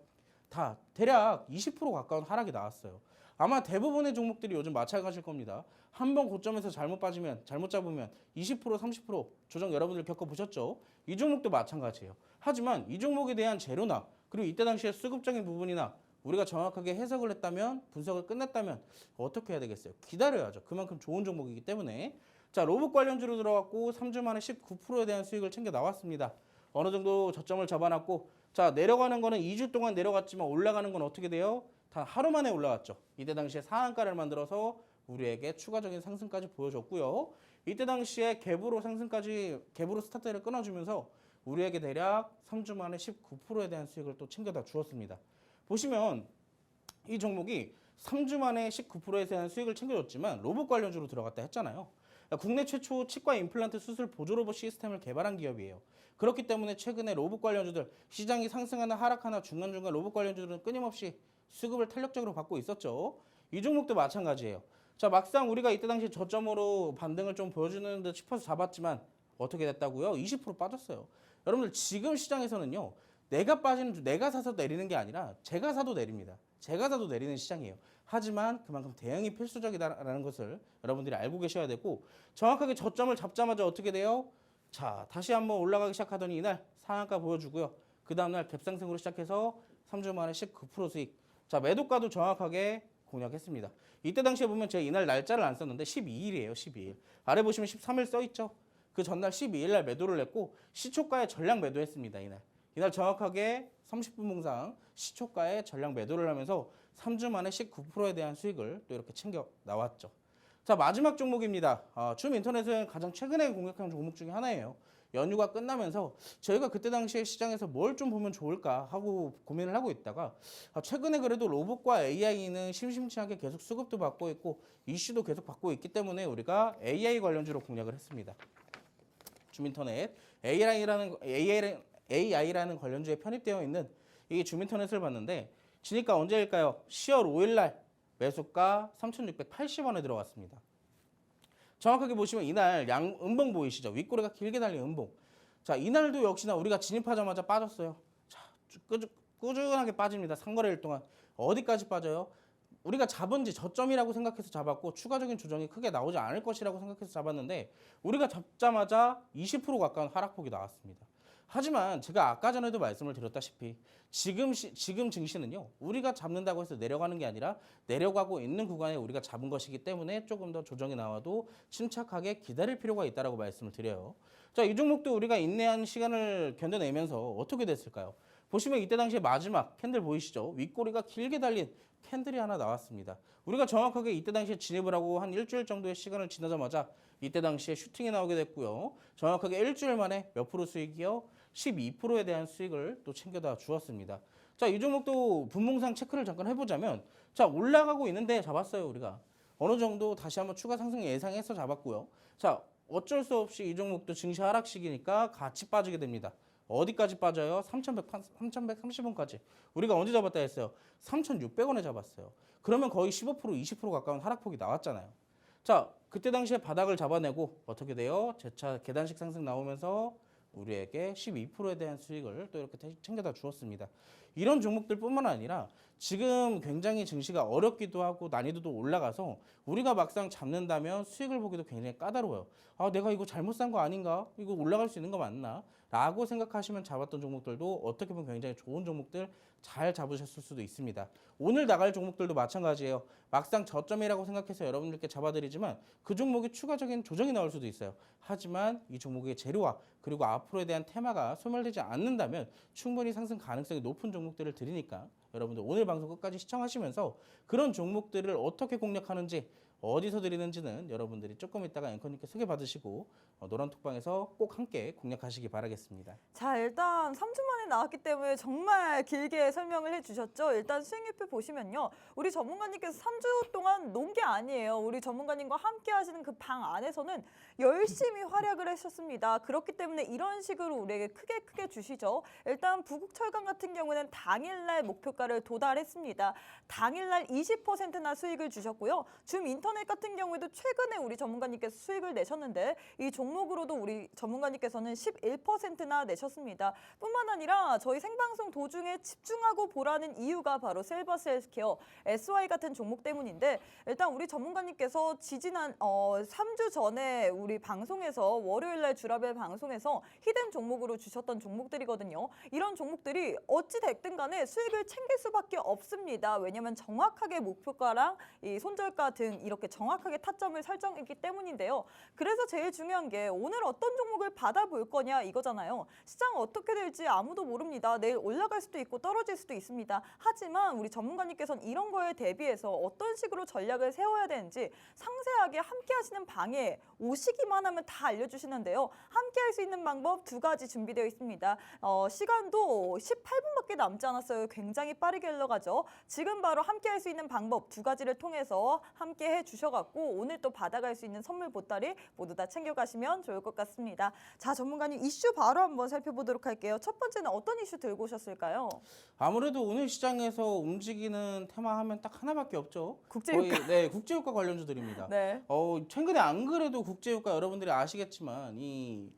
[SPEAKER 2] 다 대략 20% 가까운 하락이 나왔어요. 아마 대부분의 종목들이 요즘 마찬가지일 겁니다. 한번 고점에서 잘못 빠지면, 잘못 잡으면 20%, 30% 조정 여러분들 겪어보셨죠? 이 종목도 마찬가지예요. 하지만 이 종목에 대한 재료나 그리고 이때 당시에 수급적인 부분이나 우리가 정확하게 해석을 했다면, 분석을 끝냈다면 어떻게 해야 되겠어요? 기다려야죠. 그만큼 좋은 종목이기 때문에. 자, 로봇 관련주로 들어갔고 3주 만에 19%에 대한 수익을 챙겨 나왔습니다. 어느 정도 저점을 잡아놨고 자, 내려가는 거는 2주 동안 내려갔지만 올라가는 건 어떻게 돼요? 단 하루 만에 올라갔죠. 이때 당시에 상한가를 만들어서 우리에게 추가적인 상승까지 보여줬고요. 이때 당시에 갭으로 스타트를 끊어주면서 우리에게 대략 3주 만에 19%에 대한 수익을 또 챙겨다 주었습니다. 보시면 이 종목이 3주 만에 19%에 대한 수익을 챙겨줬지만 로봇 관련주로 들어갔다 했잖아요. 국내 최초 치과 임플란트 수술 보조 로봇 시스템을 개발한 기업이에요. 그렇기 때문에 최근에 로봇 관련주들 시장이 상승하나 하락하나 중간중간 로봇 관련주들은 끊임없이 수급을 탄력적으로 받고 있었죠. 이 종목도 마찬가지예요. 자, 막상 우리가 이때 당시 저점으로 반등을 좀 보여주는 듯 싶어서 잡았지만 어떻게 됐다고요? 20% 빠졌어요. 여러분들 지금 시장에서는요. 내가 사서 내리는 게 아니라 제가 사도 내립니다. 제가 사도 내리는 시장이에요. 하지만 그만큼 대응이 필수적이다라는 것을 여러분들이 알고 계셔야 되고 정확하게 저점을 잡자마자 어떻게 돼요? 자, 다시 한번 올라가기 시작하더니 이날 상한가 보여주고요. 그 다음날 갭상승으로 시작해서 3주 만에 19% 수익. 자, 매도가도 정확하게 공략했습니다. 이때 당시에 보면 제가 이날 날짜를 안 썼는데 12일이에요. 12일. 아래 보시면 13일 써있죠? 그 전날 12일 날 매도를 했고 시초가에 전량 매도했습니다. 이날 정확하게 30분 봉상 시초가에 전량 매도를 하면서 3주 만에 19%에 대한 수익을 또 이렇게 챙겨 나왔죠. 자, 마지막 종목입니다. 줌 인터넷은 가장 최근에 공략한 종목 중에 하나예요. 연휴가 끝나면서 저희가 그때 당시에 시장에서 뭘 좀 보면 좋을까 하고 고민을 하고 있다가 최근에 그래도 로봇과 AI는 심심치 않게 계속 수급도 받고 있고 이슈도 계속 받고 있기 때문에 우리가 AI 관련주로 공략을 했습니다. 줌 인터넷 AI라는 관련주에 편입되어 있는 이 줌 인터넷을 봤는데 지니까 언제일까요? 10월 5일 날 매수가 3,680원에 들어갔습니다. 정확하게 보시면 이날 음봉 보이시죠? 윗꼬리가 길게 달린 음봉. 자, 이날도 역시나 우리가 진입하자마자 빠졌어요. 자, 꾸준하게 빠집니다. 상거래일 동안. 어디까지 빠져요? 우리가 잡은 지 저점이라고 생각해서 잡았고 추가적인 조정이 크게 나오지 않을 것이라고 생각해서 잡았는데 우리가 잡자마자 20% 가까운 하락폭이 나왔습니다. 하지만 제가 아까 전에도 말씀을 드렸다시피 지금 증시는요. 우리가 잡는다고 해서 내려가는 게 아니라 내려가고 있는 구간에 우리가 잡은 것이기 때문에 조금 더 조정이 나와도 침착하게 기다릴 필요가 있다고 말씀을 드려요. 자, 이 종목도 우리가 인내한 시간을 견뎌내면서 어떻게 됐을까요? 보시면 이때 당시에 마지막 캔들 보이시죠? 윗꼬리가 길게 달린 캔들이 하나 나왔습니다. 우리가 정확하게 이때 당시에 진입을 하고 한 일주일 정도의 시간을 지나자마자 이때 당시에 슈팅이 나오게 됐고요. 정확하게 일주일 만에 몇 프로 수익이요? 12%에 대한 수익을 또 챙겨다 주었습니다. 자, 이 종목도 분봉상 체크를 잠깐 해보자면 자, 올라가고 있는데 잡았어요, 우리가. 어느 정도 다시 한번 추가 상승 예상해서 잡았고요. 자, 어쩔 수 없이 이 종목도 증시 하락 시기니까 같이 빠지게 됩니다. 어디까지 빠져요? 3,130원까지. 우리가 언제 잡았다 했어요? 3,600원에 잡았어요. 그러면 거의 15% 20% 가까운 하락폭이 나왔잖아요. 자, 그때 당시에 바닥을 잡아내고 어떻게 돼요? 재차 계단식 상승 나오면서 우리에게 12%에 대한 수익을 또 이렇게 챙겨다 주었습니다. 이런 종목들뿐만 아니라 지금 굉장히 증시가 어렵기도 하고 난이도도 올라가서 우리가 막상 잡는다면 수익을 보기도 굉장히 까다로워요. 아, 내가 이거 잘못 산 거 아닌가? 이거 올라갈 수 있는 거 맞나? 라고 생각하시면 잡았던 종목들도 어떻게 보면 굉장히 좋은 종목들 잘 잡으셨을 수도 있습니다. 오늘 나갈 종목들도 마찬가지예요. 막상 저점이라고 생각해서 여러분들께 잡아드리지만 그 종목이 추가적인 조정이 나올 수도 있어요. 하지만 이 종목의 재료와 그리고 앞으로에 대한 테마가 소멸되지 않는다면 충분히 상승 가능성이 높은 종목들을 드리니까 여러분들 오늘 방송 끝까지 시청하시면서 그런 종목들을 어떻게 공략하는지 어디서 드리는지는 여러분들이 조금 있다가 앵커님께 소개받으시고 노란톡방에서 꼭 함께 공략하시기 바라겠습니다.
[SPEAKER 1] 자, 일단 3주 만에 나왔기 때문에 정말 길게 설명을 해주셨죠. 일단 수익률표 보시면요. 우리 전문가님께서 3주 동안 논 게 아니에요. 우리 전문가님과 함께 하시는 그 방 안에서는 열심히 활약을 하셨습니다. 그렇기 때문에 이런 식으로 우리에게 크게 주시죠. 일단 부국철강 같은 경우는 당일날 목표가를 도달했습니다. 당일날 20%나 수익을 주셨고요. 줌 인터넷 같은 경우에도 최근에 우리 전문가님께서 수익을 내셨는데 이 종목으로도 우리 전문가님께서는 11%나 내셨습니다. 뿐만 아니라 저희 생방송 도중에 집중하고 보라는 이유가 바로 셀버스 헬스케어, SY 같은 종목 때문인데 일단 우리 전문가님께서 지지난 3주 전에 우리 방송에서 월요일날 주라벨 방송에서 히든 종목으로 주셨던 종목들이거든요. 이런 종목들이 어찌 됐든 간에 수익을 챙길 수밖에 없습니다. 왜냐하면 정확하게 목표가랑 이 손절가 등 이렇게 정확하게 타점을 설정했기 때문인데요. 그래서 제일 중요한 게 오늘 어떤 종목을 받아볼 거냐 이거잖아요. 시장 어떻게 될지 아무도 모릅니다. 내일 올라갈 수도 있고 떨어질 수도 있습니다. 하지만 우리 전문가님께서는 이런 거에 대비해서 어떤 식으로 전략을 세워야 되는지 상세하게 함께 하시는 방에 오시기만 하면 다 알려주시는데요. 함께 할 수 있는 방법 두 가지 준비되어 있습니다. 시간도 18분밖에 남지 않았어요. 굉장히 빠르게 흘러가죠. 지금 바로 함께 할 수 있는 방법 두 가지를 통해서 함께 해주셔갖고 오늘 또 받아갈 수 있는 선물 보따리 모두 다 챙겨가시면 좋을 것 같습니다. 자, 전문가님 이슈 바로 한번 살펴보도록 할게요. 첫 번째는 어떤 이슈 들고 오셨을까요?
[SPEAKER 2] 아무래도 오늘 시장에서 움직이는 테마 하면 딱 하나밖에 없죠.
[SPEAKER 1] 국제유가.
[SPEAKER 2] 네, 국제유가 관련주들입니다.
[SPEAKER 1] 네.
[SPEAKER 2] 최근에 안 그래도 국제유가 여러분들이 아시겠지만 이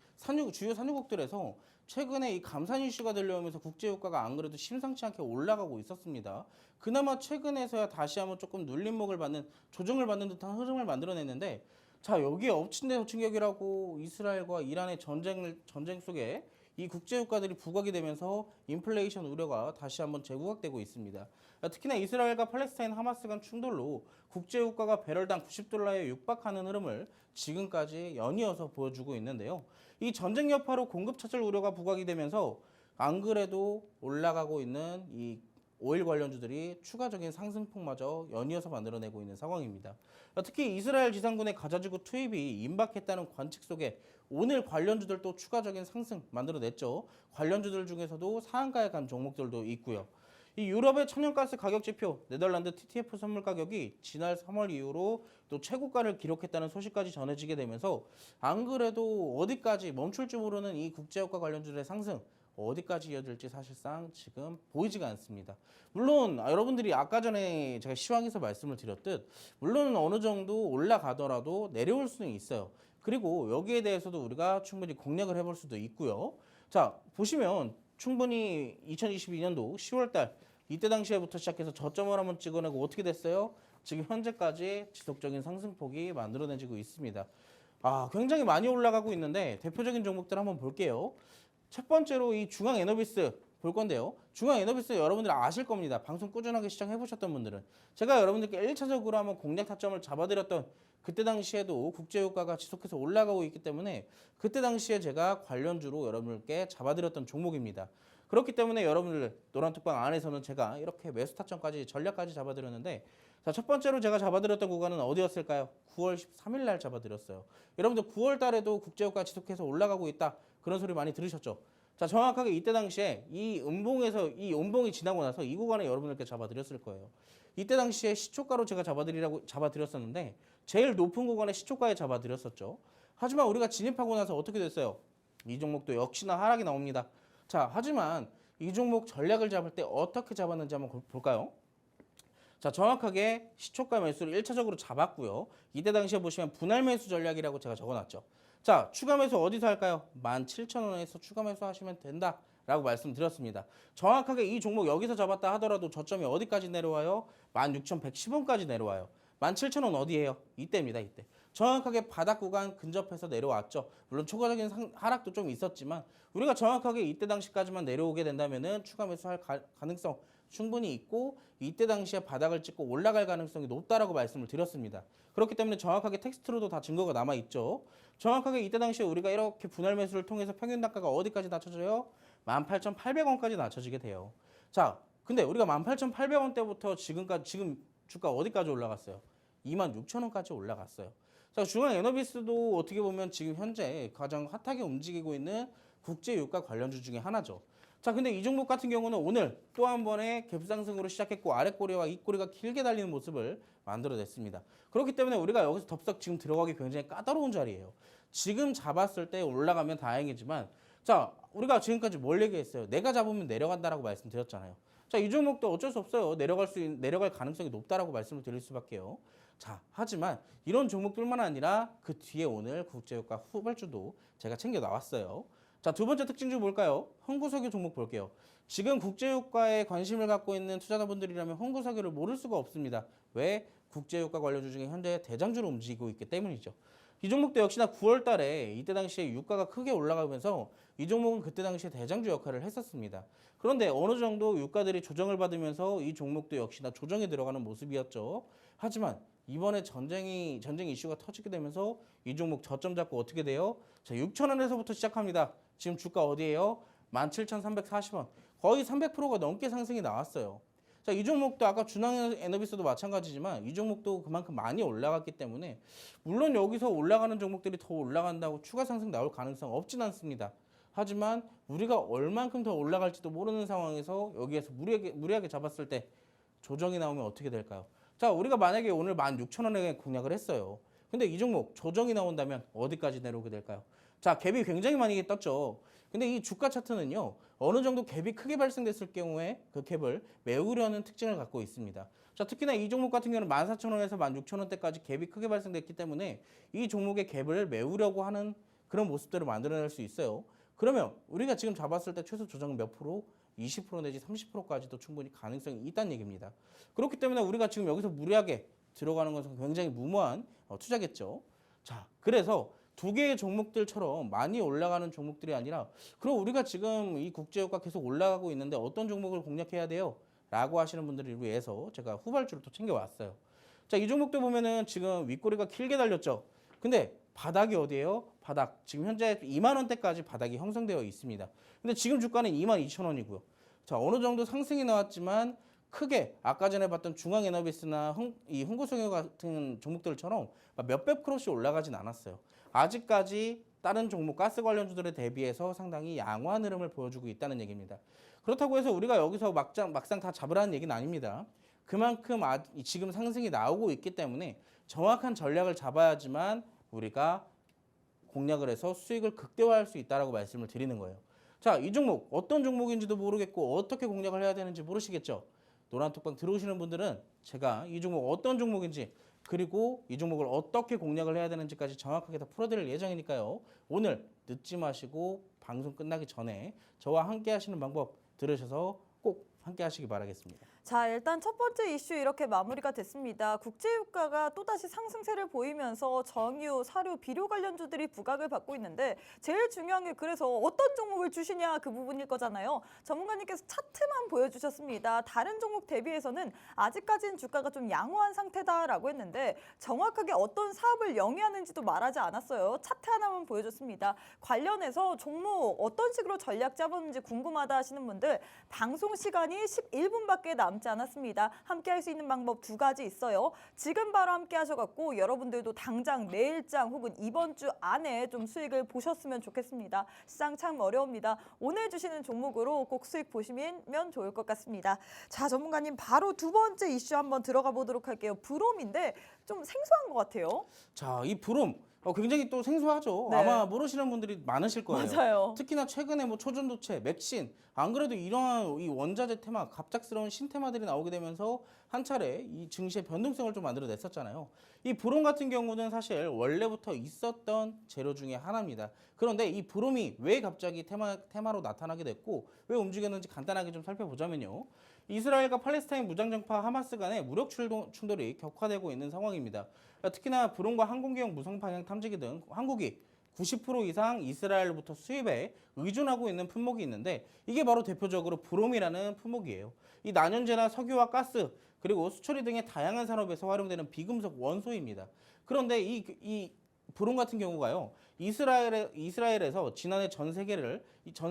[SPEAKER 2] 주요 산유국들에서 최근에 이 감산 이슈가 들려오면서 국제유가가 안 그래도 심상치 않게 올라가고 있었습니다. 그나마 최근에서야 다시 한번 조금 눌림목을 받는 조정을 받는 듯한 흐름을 만들어냈는데 자, 여기에 엎친 데 덮친 격이라고 이스라엘과 이란의 전쟁 속에 이 국제유가들이 부각이 되면서 인플레이션 우려가 다시 한번 재부각되고 있습니다. 특히나 이스라엘과 팔레스타인 하마스 간 충돌로 국제유가가 배럴당 90달러에 육박하는 흐름을 지금까지 연이어서 보여주고 있는데요. 이 전쟁 여파로 공급 차질 우려가 부각이 되면서 안 그래도 올라가고 있는 이 오일 관련주들이 추가적인 상승폭마저 연이어서 만들어내고 있는 상황입니다. 특히 이스라엘 지상군의 가자지구 투입이 임박했다는 관측 속에 오늘 관련주들도 추가적인 상승 만들어냈죠. 관련주들 중에서도 상한가에 간 종목들도 있고요. 이 유럽의 천연가스 가격 지표 네덜란드 TTF 선물 가격이 지난 3월 이후로 또 최고가를 기록했다는 소식까지 전해지게 되면서 안 그래도 어디까지 멈출지 모르는 이 국제유가 관련주들의 상승 어디까지 이어질지 사실상 지금 보이지가 않습니다. 물론 여러분들이 아까 전에 제가 시황에서 말씀을 드렸듯 물론 어느 정도 올라가더라도 내려올 수는 있어요. 그리고 여기에 대해서도 우리가 충분히 공략을 해볼 수도 있고요. 자, 보시면 충분히 2022년도 10월달 이때 당시에부터 시작해서 저점을 한번 찍어내고 어떻게 됐어요? 지금 현재까지 지속적인 상승폭이 만들어내지고 있습니다. 굉장히 많이 올라가고 있는데 대표적인 종목들 한번 볼게요. 첫 번째로 이 중앙 에너비스 볼 건데요. 중앙 에너비스 여러분들 아실 겁니다. 방송 꾸준하게 시청해보셨던 분들은. 제가 여러분들께 1차적으로 한번 공략 타점을 잡아드렸던 그때 당시에도 국제유가가 지속해서 올라가고 있기 때문에 그때 당시에 제가 관련주로 여러분들께 잡아드렸던 종목입니다. 그렇기 때문에 여러분들 노란톡방 안에서는 제가 이렇게 매수 타점까지 전략까지 잡아드렸는데 자, 첫 번째로 제가 잡아드렸던 구간은 어디였을까요? 9월 13일 날 잡아드렸어요. 여러분들 9월 달에도 국제유가 지속해서 올라가고 있다. 그런 소리 많이 들으셨죠? 자, 정확하게 이때 당시에 이 음봉이 지나고 나서 이 구간에 여러분들께 잡아드렸을 거예요. 이때 당시에 시초가로 제가 잡아드렸었는데 제일 높은 구간에 시초가에 잡아드렸었죠. 하지만 우리가 진입하고 나서 어떻게 됐어요? 이 종목도 역시나 하락이 나옵니다. 자, 하지만 이 종목 전략을 잡을 때 어떻게 잡았는지 한번 볼까요? 자, 정확하게 시초가 매수를 1차적으로 잡았고요. 이때 당시에 보시면 분할 매수 전략이라고 제가 적어놨죠. 자, 추가 매수 어디서 할까요? 17,000원에서 추가 매수 하시면 된다라고 말씀드렸습니다. 정확하게 이 종목 여기서 잡았다 하더라도 저점이 어디까지 내려와요? 16,110원까지 내려와요. 17,000원 어디예요? 이때입니다. 이때. 정확하게 바닥 구간 근접해서 내려왔죠. 물론 초과적인 하락도 좀 있었지만 우리가 정확하게 이때 당시까지만 내려오게 된다면은 추가 매수할 가능성 충분히 있고 이때 당시에 바닥을 찍고 올라갈 가능성이 높다라고 말씀을 드렸습니다. 그렇기 때문에 정확하게 텍스트로도 다 증거가 남아 있죠. 정확하게 이때 당시에 우리가 이렇게 분할 매수를 통해서 평균 단가가 어디까지 낮춰져요? 18,800원까지 낮춰지게 돼요. 자, 근데 우리가 18,800원대부터 지금 주가 어디까지 올라갔어요? 26,000원까지 올라갔어요. 자, 중앙 에너비스도 어떻게 보면 지금 현재 가장 핫하게 움직이고 있는 국제 유가 관련주 중에 하나죠. 자, 근데 이 종목 같은 경우는 오늘 또 한 번의 갭상승으로 시작했고 아랫꼬리와 윗꼬리가 길게 달리는 모습을 만들어냈습니다. 그렇기 때문에 우리가 여기서 덥석 지금 들어가기 굉장히 까다로운 자리예요. 지금 잡았을 때 올라가면 다행이지만 자, 우리가 지금까지 뭘 얘기했어요? 내가 잡으면 내려간다라고 말씀드렸잖아요. 자, 이 종목도 어쩔 수 없어요. 내려갈 가능성이 높다라고 말씀을 드릴 수밖에요. 자, 하지만 이런 종목들만 아니라 그 뒤에 오늘 국제유가 후발주도 제가 챙겨 나왔어요. 자, 두 번째 특징주 볼까요? 홍구석유 종목 볼게요. 지금 국제유가에 관심을 갖고 있는 투자자분들이라면 홍구석유를 모를 수가 없습니다. 왜? 국제유가 관련주 중에 현재 대장주로 움직이고 있기 때문이죠. 이 종목도 역시나 9월 달에 이때 당시에 유가가 크게 올라가면서 이 종목은 그때 당시에 대장주 역할을 했었습니다. 그런데 어느 정도 유가들이 조정을 받으면서 이 종목도 역시나 조정에 들어가는 모습이었죠. 하지만 이번에 전쟁 이슈가 터지게 되면서 이 종목 저점 잡고 어떻게 돼요? 자, 6,000원에서부터 시작합니다. 지금 주가 어디예요? 17,340원. 거의 300%가 넘게 상승이 나왔어요. 자, 이 종목도 아까 준항 에너비스도 마찬가지지만 이 종목도 그만큼 많이 올라갔기 때문에 물론 여기서 올라가는 종목들이 더 올라간다고 추가 상승 나올 가능성 없진 않습니다. 하지만 우리가 얼만큼 더 올라갈지도 모르는 상황에서 여기에서 무리하게 잡았을 때 조정이 나오면 어떻게 될까요? 자, 우리가 만약에 오늘 16,000원에 공략을 했어요. 근데 이 종목 조정이 나온다면 어디까지 내려오게 될까요? 자, 갭이 굉장히 많이 떴죠. 근데 이 주가 차트는요, 어느 정도 갭이 크게 발생됐을 경우에 그 갭을 메우려는 특징을 갖고 있습니다. 자, 특히나 이 종목 같은 경우는 14,000원에서 16,000원대까지 갭이 크게 발생됐기 때문에 이 종목의 갭을 메우려고 하는 그런 모습들을 만들어낼 수 있어요. 그러면 우리가 지금 잡았을 때 최소 조정은 몇 프로? 20% 내지 30%까지도 충분히 가능성이 있다는 얘기입니다. 그렇기 때문에 우리가 지금 여기서 무리하게 들어가는 것은 굉장히 무모한 투자겠죠. 자, 그래서 두 개의 종목들처럼 많이 올라가는 종목들이 아니라 그럼 우리가 지금 이 국제유가 계속 올라가고 있는데 어떤 종목을 공략해야 돼요? 라고 하시는 분들을 위해서 제가 후발주를 또 챙겨왔어요. 자, 이 종목도 보면은 지금 윗꼬리가 길게 달렸죠. 근데 바닥이 어디예요? 바닥. 지금 현재 2만 원대까지 바닥이 형성되어 있습니다. 근데 지금 주가는 22,000원이고요. 자, 어느 정도 상승이 나왔지만 크게 아까 전에 봤던 중앙에너비스나 이 흥구석유 같은 종목들처럼 몇백 프로씩 올라가진 않았어요. 아직까지 다른 종목 가스 관련주들에 대비해서 상당히 양호한 흐름을 보여주고 있다는 얘기입니다. 그렇다고 해서 우리가 여기서 막상 다 잡으라는 얘기는 아닙니다. 그만큼 지금 상승이 나오고 있기 때문에 정확한 전략을 잡아야지만 우리가 공략을 해서 수익을 극대화할 수 있다라고 말씀을 드리는 거예요. 자, 이 종목 어떤 종목인지도 모르겠고 어떻게 공략을 해야 되는지 모르시겠죠? 노란톡방 들어오시는 분들은 제가 이 종목 어떤 종목인지 그리고 이 종목을 어떻게 공략을 해야 되는지까지 정확하게 다 풀어드릴 예정이니까요. 오늘 늦지 마시고 방송 끝나기 전에 저와 함께 하시는 방법 들으셔서 꼭 함께 하시기 바라겠습니다.
[SPEAKER 1] 자, 일단 첫 번째 이슈 이렇게 마무리가 됐습니다. 국제유가가 또다시 상승세를 보이면서 정유, 사료, 비료 관련주들이 부각을 받고 있는데 제일 중요한 게 그래서 어떤 종목을 주시냐 그 부분일 거잖아요. 전문가님께서 차트만 보여주셨습니다. 다른 종목 대비해서는 아직까지는 주가가 좀 양호한 상태다라고 했는데 정확하게 어떤 사업을 영위하는지도 말하지 않았어요. 차트 하나만 보여줬습니다. 관련해서 종목 어떤 식으로 전략 짜보는지 궁금하다 하시는 분들 방송 시간이 11분밖에 남지 않았습니다. 함께 할 수 있는 방법 두 가지 있어요. 지금 바로 함께 하셔갖고 여러분들도 당장 내일장 혹은 이번 주 안에 좀 수익을 보셨으면 좋겠습니다. 시장 참 어려웁니다. 오늘 주시는 종목으로 꼭 수익 보시면 좋을 것 같습니다. 자, 전문가님 바로 두 번째 이슈 한번 들어가 보도록 할게요. 브롬인데 좀 생소한 것 같아요.
[SPEAKER 2] 자, 이 브롬 굉장히 또 생소하죠.
[SPEAKER 1] 네.
[SPEAKER 2] 아마 모르시는 분들이 많으실 거예요.
[SPEAKER 1] 맞아요.
[SPEAKER 2] 특히나 최근에 뭐 초전도체, 맥신, 안 그래도 이러한 이 원자재 테마, 갑작스러운 신테마들이 나오게 되면서 한 차례 이 증시의 변동성을 좀 만들어냈었잖아요. 이 브롬 같은 경우는 사실 원래부터 있었던 재료 중에 하나입니다. 그런데 이 브롬이 왜 갑자기 테마로 나타나게 됐고 왜 움직였는지 간단하게 좀 살펴보자면요. 이스라엘과 팔레스타인 무장정파 하마스 간의 무력 충돌이 격화되고 있는 상황입니다. 특히나 브롬과 항공기용 무성 방향 탐지기 등 한국이 90% 이상 이스라엘로부터 수입에 의존하고 있는 품목이 있는데 이게 바로 대표적으로 브롬이라는 품목이에요. 이 난연제나 석유와 가스 그리고 수처리 등의 다양한 산업에서 활용되는 비금속 원소입니다. 그런데 이 브롬 같은 경우가요. 이스라엘에서 지난해 전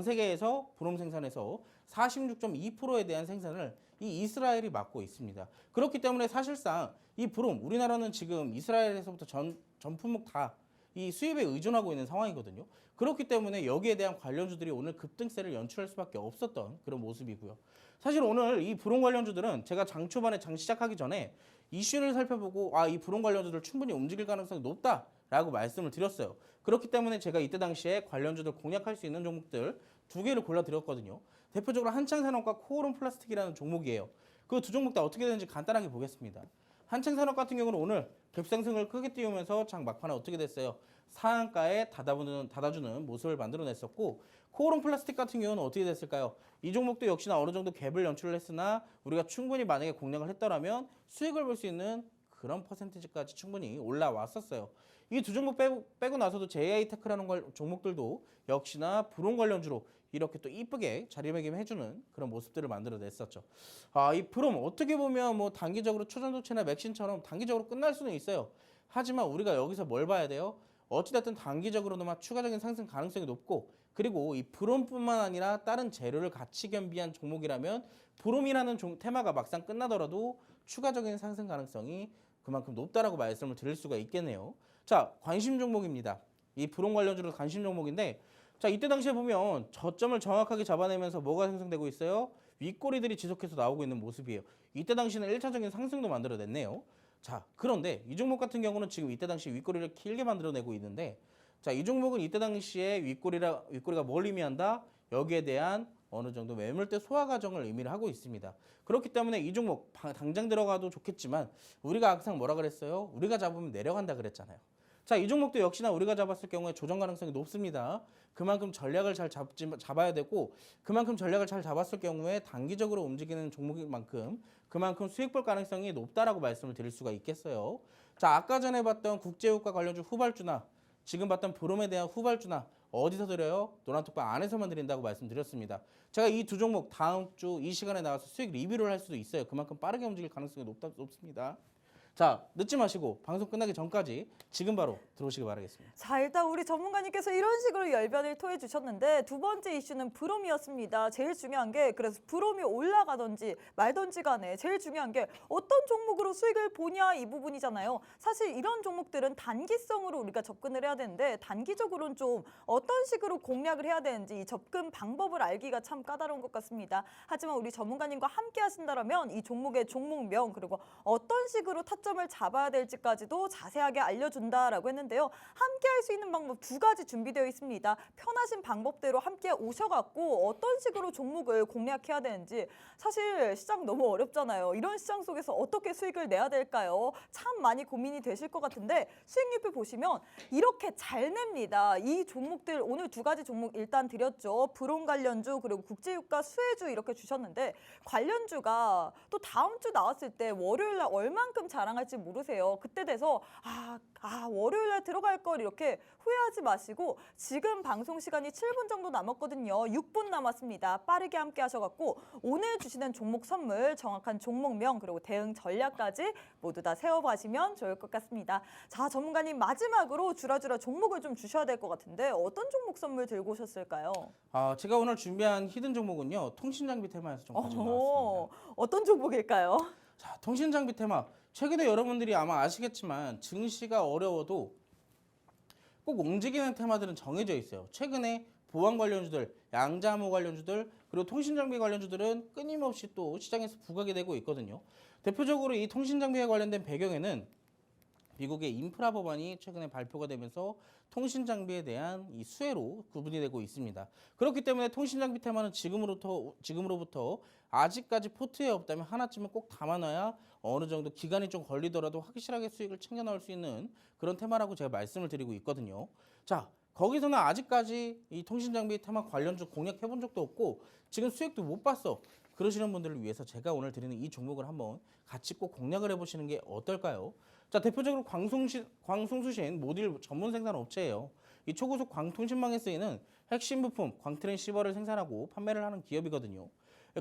[SPEAKER 2] 세계에서 브롬 생산에서 46.2%에 대한 생산을 이 이스라엘이 맡고 있습니다. 그렇기 때문에 사실상 이 브롬 우리나라는 지금 이스라엘에서부터 전 품목 다 이 수입에 의존하고 있는 상황이거든요. 그렇기 때문에 여기에 대한 관련주들이 오늘 급등세를 연출할 수밖에 없었던 그런 모습이고요. 사실 오늘 이 브롬 관련주들은 제가 장 초반에 장 시작하기 전에 이슈를 살펴보고 이 브롬 관련주들 충분히 움직일 가능성이 높다라고 말씀을 드렸어요. 그렇기 때문에 제가 이때 당시에 관련주들 공략할 수 있는 종목들 두 개를 골라드렸거든요. 대표적으로 한창산업과 코오롱 플라스틱이라는 종목이에요. 그 두 종목 다 어떻게 되는지 간단하게 보겠습니다. 한창산업 같은 경우는 오늘 급상승을 크게 띄우면서 장 막판에 어떻게 됐어요? 상한가에 닫아주는 모습을 만들어냈었고 코오롱 플라스틱 같은 경우는 어떻게 됐을까요? 이 종목도 역시나 어느 정도 갭을 연출을 했으나 우리가 충분히 만약에 공략을 했더라면 수익을 볼 수 있는 그런 퍼센티지까지 충분히 올라왔었어요. 이 두 종목 빼고 나서도 JI테크라는 종목들도 역시나 브롬 관련주로 이렇게 또 이쁘게 자리매김해주는 그런 모습들을 만들어냈었죠. 이 브롬 어떻게 보면 뭐 단기적으로 초전도체나 맥신처럼 단기적으로 끝날 수는 있어요. 하지만 우리가 여기서 뭘 봐야 돼요? 어찌됐든 단기적으로나마 추가적인 상승 가능성이 높고 그리고 이 브롬뿐만 아니라 다른 재료를 같이 겸비한 종목이라면 브롬이라는 테마가 막상 끝나더라도 추가적인 상승 가능성이 그만큼 높다라고 말씀을 드릴 수가 있겠네요. 자, 관심 종목입니다. 이 브롬 관련주로 관심 종목인데 자, 이때 당시에 보면 저점을 정확하게 잡아내면서 뭐가 생성되고 있어요? 윗꼬리들이 지속해서 나오고 있는 모습이에요. 이때 당시에는 1차적인 상승도 만들어냈네요. 자, 그런데 이 종목 같은 경우는 지금 이때 당시 윗꼬리를 길게 만들어내고 있는데 자, 이 종목은 이때 당시에 윗꼬리가 뭘 의미한다? 여기에 대한 어느 정도 매물대 소화 과정을 의미를 하고 있습니다. 그렇기 때문에 이 종목 당장 들어가도 좋겠지만 우리가 항상 뭐라 그랬어요? 우리가 잡으면 내려간다 그랬잖아요. 자, 이 종목도 역시나 우리가 잡았을 경우에 조정 가능성이 높습니다. 그만큼 전략을 잘 잡아야 되고 그만큼 전략을 잘 잡았을 경우에 단기적으로 움직이는 종목인 만큼 그만큼 수익 볼 가능성이 높다라고 말씀을 드릴 수가 있겠어요. 자, 아까 전에 봤던 국제유가 관련주 후발주나 지금 봤던 브롬에 대한 후발주나 어디서 드려요? 노란톡방 안에서만 드린다고 말씀드렸습니다. 제가 이 두 종목 다음 주 이 시간에 나와서 수익 리뷰를 할 수도 있어요. 그만큼 빠르게 움직일 가능성이 높습니다. 자, 늦지 마시고 방송 끝나기 전까지 지금 바로 들어오시기 바라겠습니다.
[SPEAKER 1] 자, 일단 우리 전문가님께서 이런 식으로 열변을 토해 주셨는데 두 번째 이슈는 브롬이었습니다. 제일 중요한 게 그래서 브롬이 올라가든지 말든지 간에 제일 중요한 게 어떤 종목으로 수익을 보냐 이 부분이잖아요. 사실 이런 종목들은 단기성으로 우리가 접근을 해야 되는데 단기적으로는 좀 어떤 식으로 공략을 해야 되는지 이 접근 방법을 알기가 참 까다로운 것 같습니다. 하지만 우리 전문가님과 함께 하신다면 이 종목의 종목명 그리고 어떤 식으로 타점 타점을 잡아야 될지까지도 자세하게 알려준다라고 했는데요. 함께 할 수 있는 방법 2가지 준비되어 있습니다. 편하신 방법대로 함께 오셔갖고 어떤 식으로 종목을 공략해야 되는지 사실 시장 너무 어렵잖아요. 이런 시장 속에서 어떻게 수익을 내야 될까요? 참 많이 고민이 되실 것 같은데 수익률표 보시면 이렇게 잘 냅니다. 이 종목들 오늘 2가지 종목 일단 드렸죠. 브론 관련주 그리고 국제유가 수혜주 이렇게 주셨는데 관련주가 또 다음 주 나왔을 때 월요일 날 얼만큼 자랑할지 모르세요. 그때 돼서 월요일 날 들어갈 걸 이렇게 후회하지 마시고 지금 방송 시간이 7분 정도 남았거든요. 6분 남았습니다. 빠르게 함께 하셔갖고 오늘 주시는 종목 선물, 정확한 종목명 그리고 대응 전략까지 모두 다 세워가시면 좋을 것 같습니다. 자, 전문가님 마지막으로 주라주라 종목을 좀 주셔야 될 것 같은데 어떤 종목 선물 들고 오셨을까요?
[SPEAKER 2] 제가 오늘 준비한 히든 종목은요. 통신장비 테마에서 좀 가지고 나왔습니다.
[SPEAKER 1] 어떤 종목일까요?
[SPEAKER 2] 자, 통신장비 테마. 최근에 여러분들이 아마 아시겠지만 증시가 어려워도 꼭 움직이는 테마들은 정해져 있어요. 최근에 보안 관련주들, 양자암호 관련주들, 그리고 통신장비 관련주들은 끊임없이 또 시장에서 부각이 되고 있거든요. 대표적으로 이 통신장비에 관련된 배경에는 미국의 인프라 법안이 최근에 발표가 되면서 통신장비에 대한 이 수혜로 구분이 되고 있습니다. 그렇기 때문에 통신장비 테마는 지금으로부터 아직까지 포트에 없다면 하나쯤은 꼭 담아놔야 어느 정도 기간이 좀 걸리더라도 확실하게 수익을 챙겨 나올 수 있는 그런 테마라고 제가 말씀을 드리고 있거든요. 자, 거기서는 아직까지 이 통신장비 테마 관련주 공략해 본 적도 없고 지금 수익도 못 봤어. 그러시는 분들을 위해서 제가 오늘 드리는 이 종목을 한번 같이 꼭 공략을 해보시는 게 어떨까요? 자, 대표적으로 광송수신 모듈 전문 생산 업체예요. 이 초고속 광통신망에 쓰이는 핵심 부품 광트랜시버를 생산하고 판매를 하는 기업이거든요.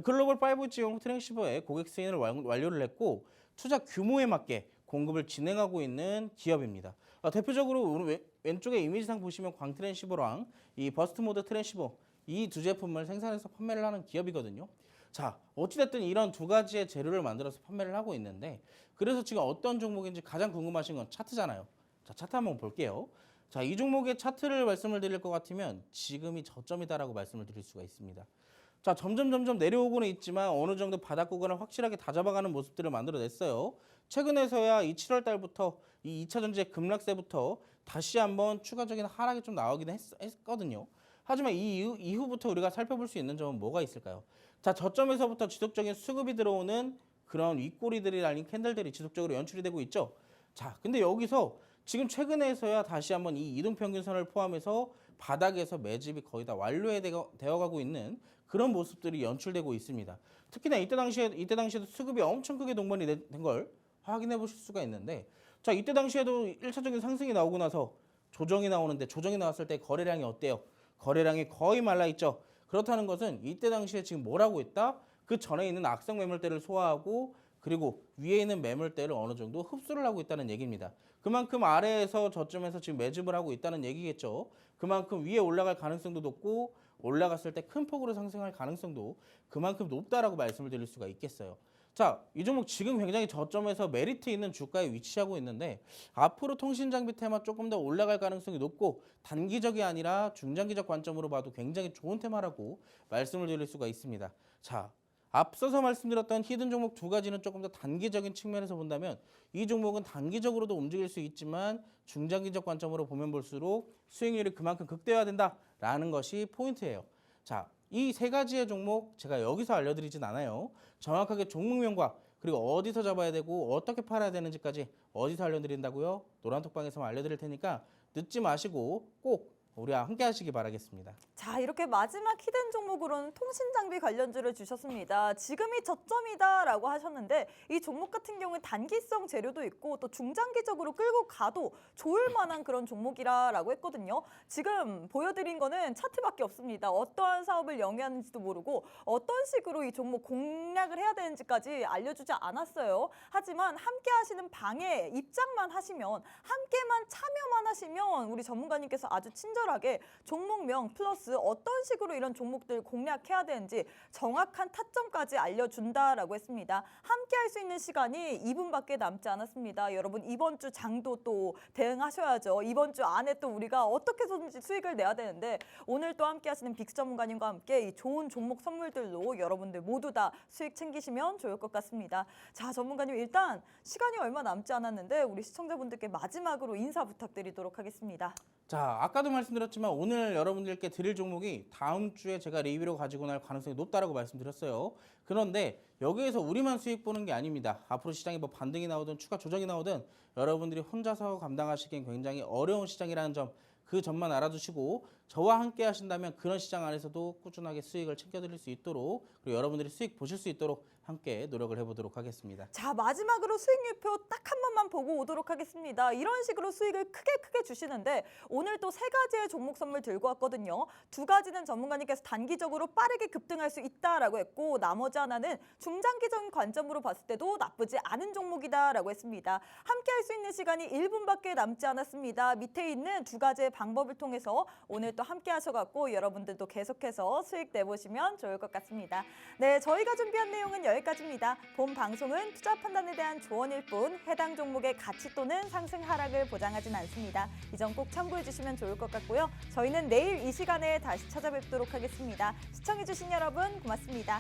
[SPEAKER 2] 글로벌 5G용 트랜시버에 고객 승인을 완료를 했고 투자 규모에 맞게 공급을 진행하고 있는 기업입니다. 대표적으로 오늘 왼쪽에 이미지상 보시면 광트랜시버랑 이 버스트 모드 트랜시버 이 2제품을 생산해서 판매를 하는 기업이거든요. 자, 어찌됐든 이런 2가지의 재료를 만들어서 판매를 하고 있는데 그래서 지금 어떤 종목인지 가장 궁금하신 건 차트잖아요. 자, 차트 한번 볼게요. 자, 이 종목의 차트를 말씀을 드릴 것 같으면 지금이 저점이다라고 말씀을 드릴 수가 있습니다. 자, 점점 내려오고는 있지만 어느 정도 바닥 구간을 확실하게 다잡아가는 모습들을 만들어냈어요. 최근에서야 이 7월 달부터 이 2차 전지의 급락세부터 다시 한번 추가적인 하락이 좀 나오긴 했거든요. 하지만 이 이후부터 우리가 살펴볼 수 있는 점은 뭐가 있을까요? 자, 저점에서부터 지속적인 수급이 들어오는 그런 윗꼬리들이라는 캔들들이 지속적으로 연출이 되고 있죠. 자, 근데 여기서 지금 최근에서야 다시 한번 이 이동평균선을 포함해서 바닥에서 매집이 거의 다 완료되어가고 있는 그런 모습들이 연출되고 있습니다. 특히나 이때 당시에도 수급이 엄청 크게 동반이 된 걸 확인해 보실 수가 있는데, 자, 이때 당시에도 1차적인 상승이 나오고 나서 조정이 나오는데 조정이 나왔을 때 거래량이 어때요? 거래량이 거의 말라있죠. 그렇다는 것은 이때 당시에 지금 뭘 하고 있다? 그 전에 있는 악성 매물대를 소화하고 그리고 위에 있는 매물대를 어느 정도 흡수를 하고 있다는 얘기입니다. 그만큼 아래에서 저점에서 지금 매집을 하고 있다는 얘기겠죠. 그만큼 위에 올라갈 가능성도 높고 올라갔을 때 큰 폭으로 상승할 가능성도 그만큼 높다라고 말씀을 드릴 수가 있겠어요. 자, 이 종목 지금 굉장히 저점에서 메리트 있는 주가에 위치하고 있는데 앞으로 통신장비 테마 조금 더 올라갈 가능성이 높고 단기적이 아니라 중장기적 관점으로 봐도 굉장히 좋은 테마라고 말씀을 드릴 수가 있습니다. 자, 앞서서 말씀드렸던 히든 종목 2가지는 조금 더 단기적인 측면에서 본다면 이 종목은 단기적으로도 움직일 수 있지만 중장기적 관점으로 보면 볼수록 수익률이 그만큼 극대화된다라는 것이 포인트예요. 자, 이 3가지의 종목 제가 여기서 알려드리진 않아요. 정확하게 종목명과 그리고 어디서 잡아야 되고 어떻게 팔아야 되는지까지 어디서 알려드린다고요? 노란톡방에서만 알려드릴 테니까 늦지 마시고 꼭 우리와 함께 하시기 바라겠습니다.
[SPEAKER 1] 자, 이렇게 마지막 히든 종목으로는 통신장비 관련주를 주셨습니다. 지금이 저점이다라고 하셨는데 이 종목 같은 경우는 단기성 재료도 있고 또 중장기적으로 끌고 가도 좋을 만한 그런 종목이라고 했거든요. 지금 보여드린 거는 차트밖에 없습니다. 어떠한 사업을 영위하는지도 모르고 어떤 식으로 이 종목 공략을 해야 되는지까지 알려주지 않았어요. 하지만 함께 하시는 방에 입장만 하시면 함께만 참여만 하시면 우리 전문가님께서 아주 친절하게 친절하게 종목명 플러스 어떤 식으로 이런 종목들 공략해야 되는지 정확한 타점까지 알려준다라고 했습니다. 함께 할 수 있는 시간이 2분밖에 남지 않았습니다. 여러분 이번 주 장도 또 대응하셔야죠. 이번 주 안에 또 우리가 어떻게 해서든지 수익을 내야 되는데 오늘 또 함께 하시는 빅스 전문가님과 함께 이 좋은 종목 선물들로 여러분들 모두 다 수익 챙기시면 좋을 것 같습니다. 자, 전문가님 일단 시간이 얼마 남지 않았는데 우리 시청자분들께 마지막으로 인사 부탁드리도록 하겠습니다.
[SPEAKER 2] 자, 아까도 말씀드렸지만 오늘 여러분들께 드릴 종목이 다음 주에 제가 리뷰로 가지고 날 가능성이 높다라고 말씀드렸어요. 그런데 여기에서 우리만 수익 보는 게 아닙니다. 앞으로 시장에 뭐 반등이 나오든 추가 조정이 나오든 여러분들이 혼자서 감당하시기엔 굉장히 어려운 시장이라는 점, 그 점만 알아두시고 저와 함께 하신다면 그런 시장 안에서도 꾸준하게 수익을 챙겨드릴 수 있도록, 그리고 여러분들이 수익 보실 수 있도록 함께 노력을 해보도록 하겠습니다.
[SPEAKER 1] 자, 마지막으로 수익률표 딱 한 번만 보고 오도록 하겠습니다. 이런 식으로 수익을 크게 주시는데 오늘 또 3가지의 종목 선물 들고 왔거든요. 2가지는 전문가님께서 단기적으로 빠르게 급등할 수 있다라고 했고 나머지 하나는 중장기적인 관점으로 봤을 때도 나쁘지 않은 종목이다라고 했습니다. 함께 할 수 있는 시간이 1분밖에 남지 않았습니다. 밑에 있는 2가지의 방법을 통해서 오늘 또 함께 하셔갖고 여러분들도 계속해서 수익 내보시면 좋을 것 같습니다. 네, 저희가 준비한 내용은 여기까지입니다. 본 방송은 투자 판단에 대한 조언일 뿐 해당 종목의 가치 또는 상승 하락을 보장하진 않습니다. 이 점 꼭 참고해 주시면 좋을 것 같고요. 저희는 내일 이 시간에 다시 찾아뵙도록 하겠습니다. 시청해 주신 여러분 고맙습니다.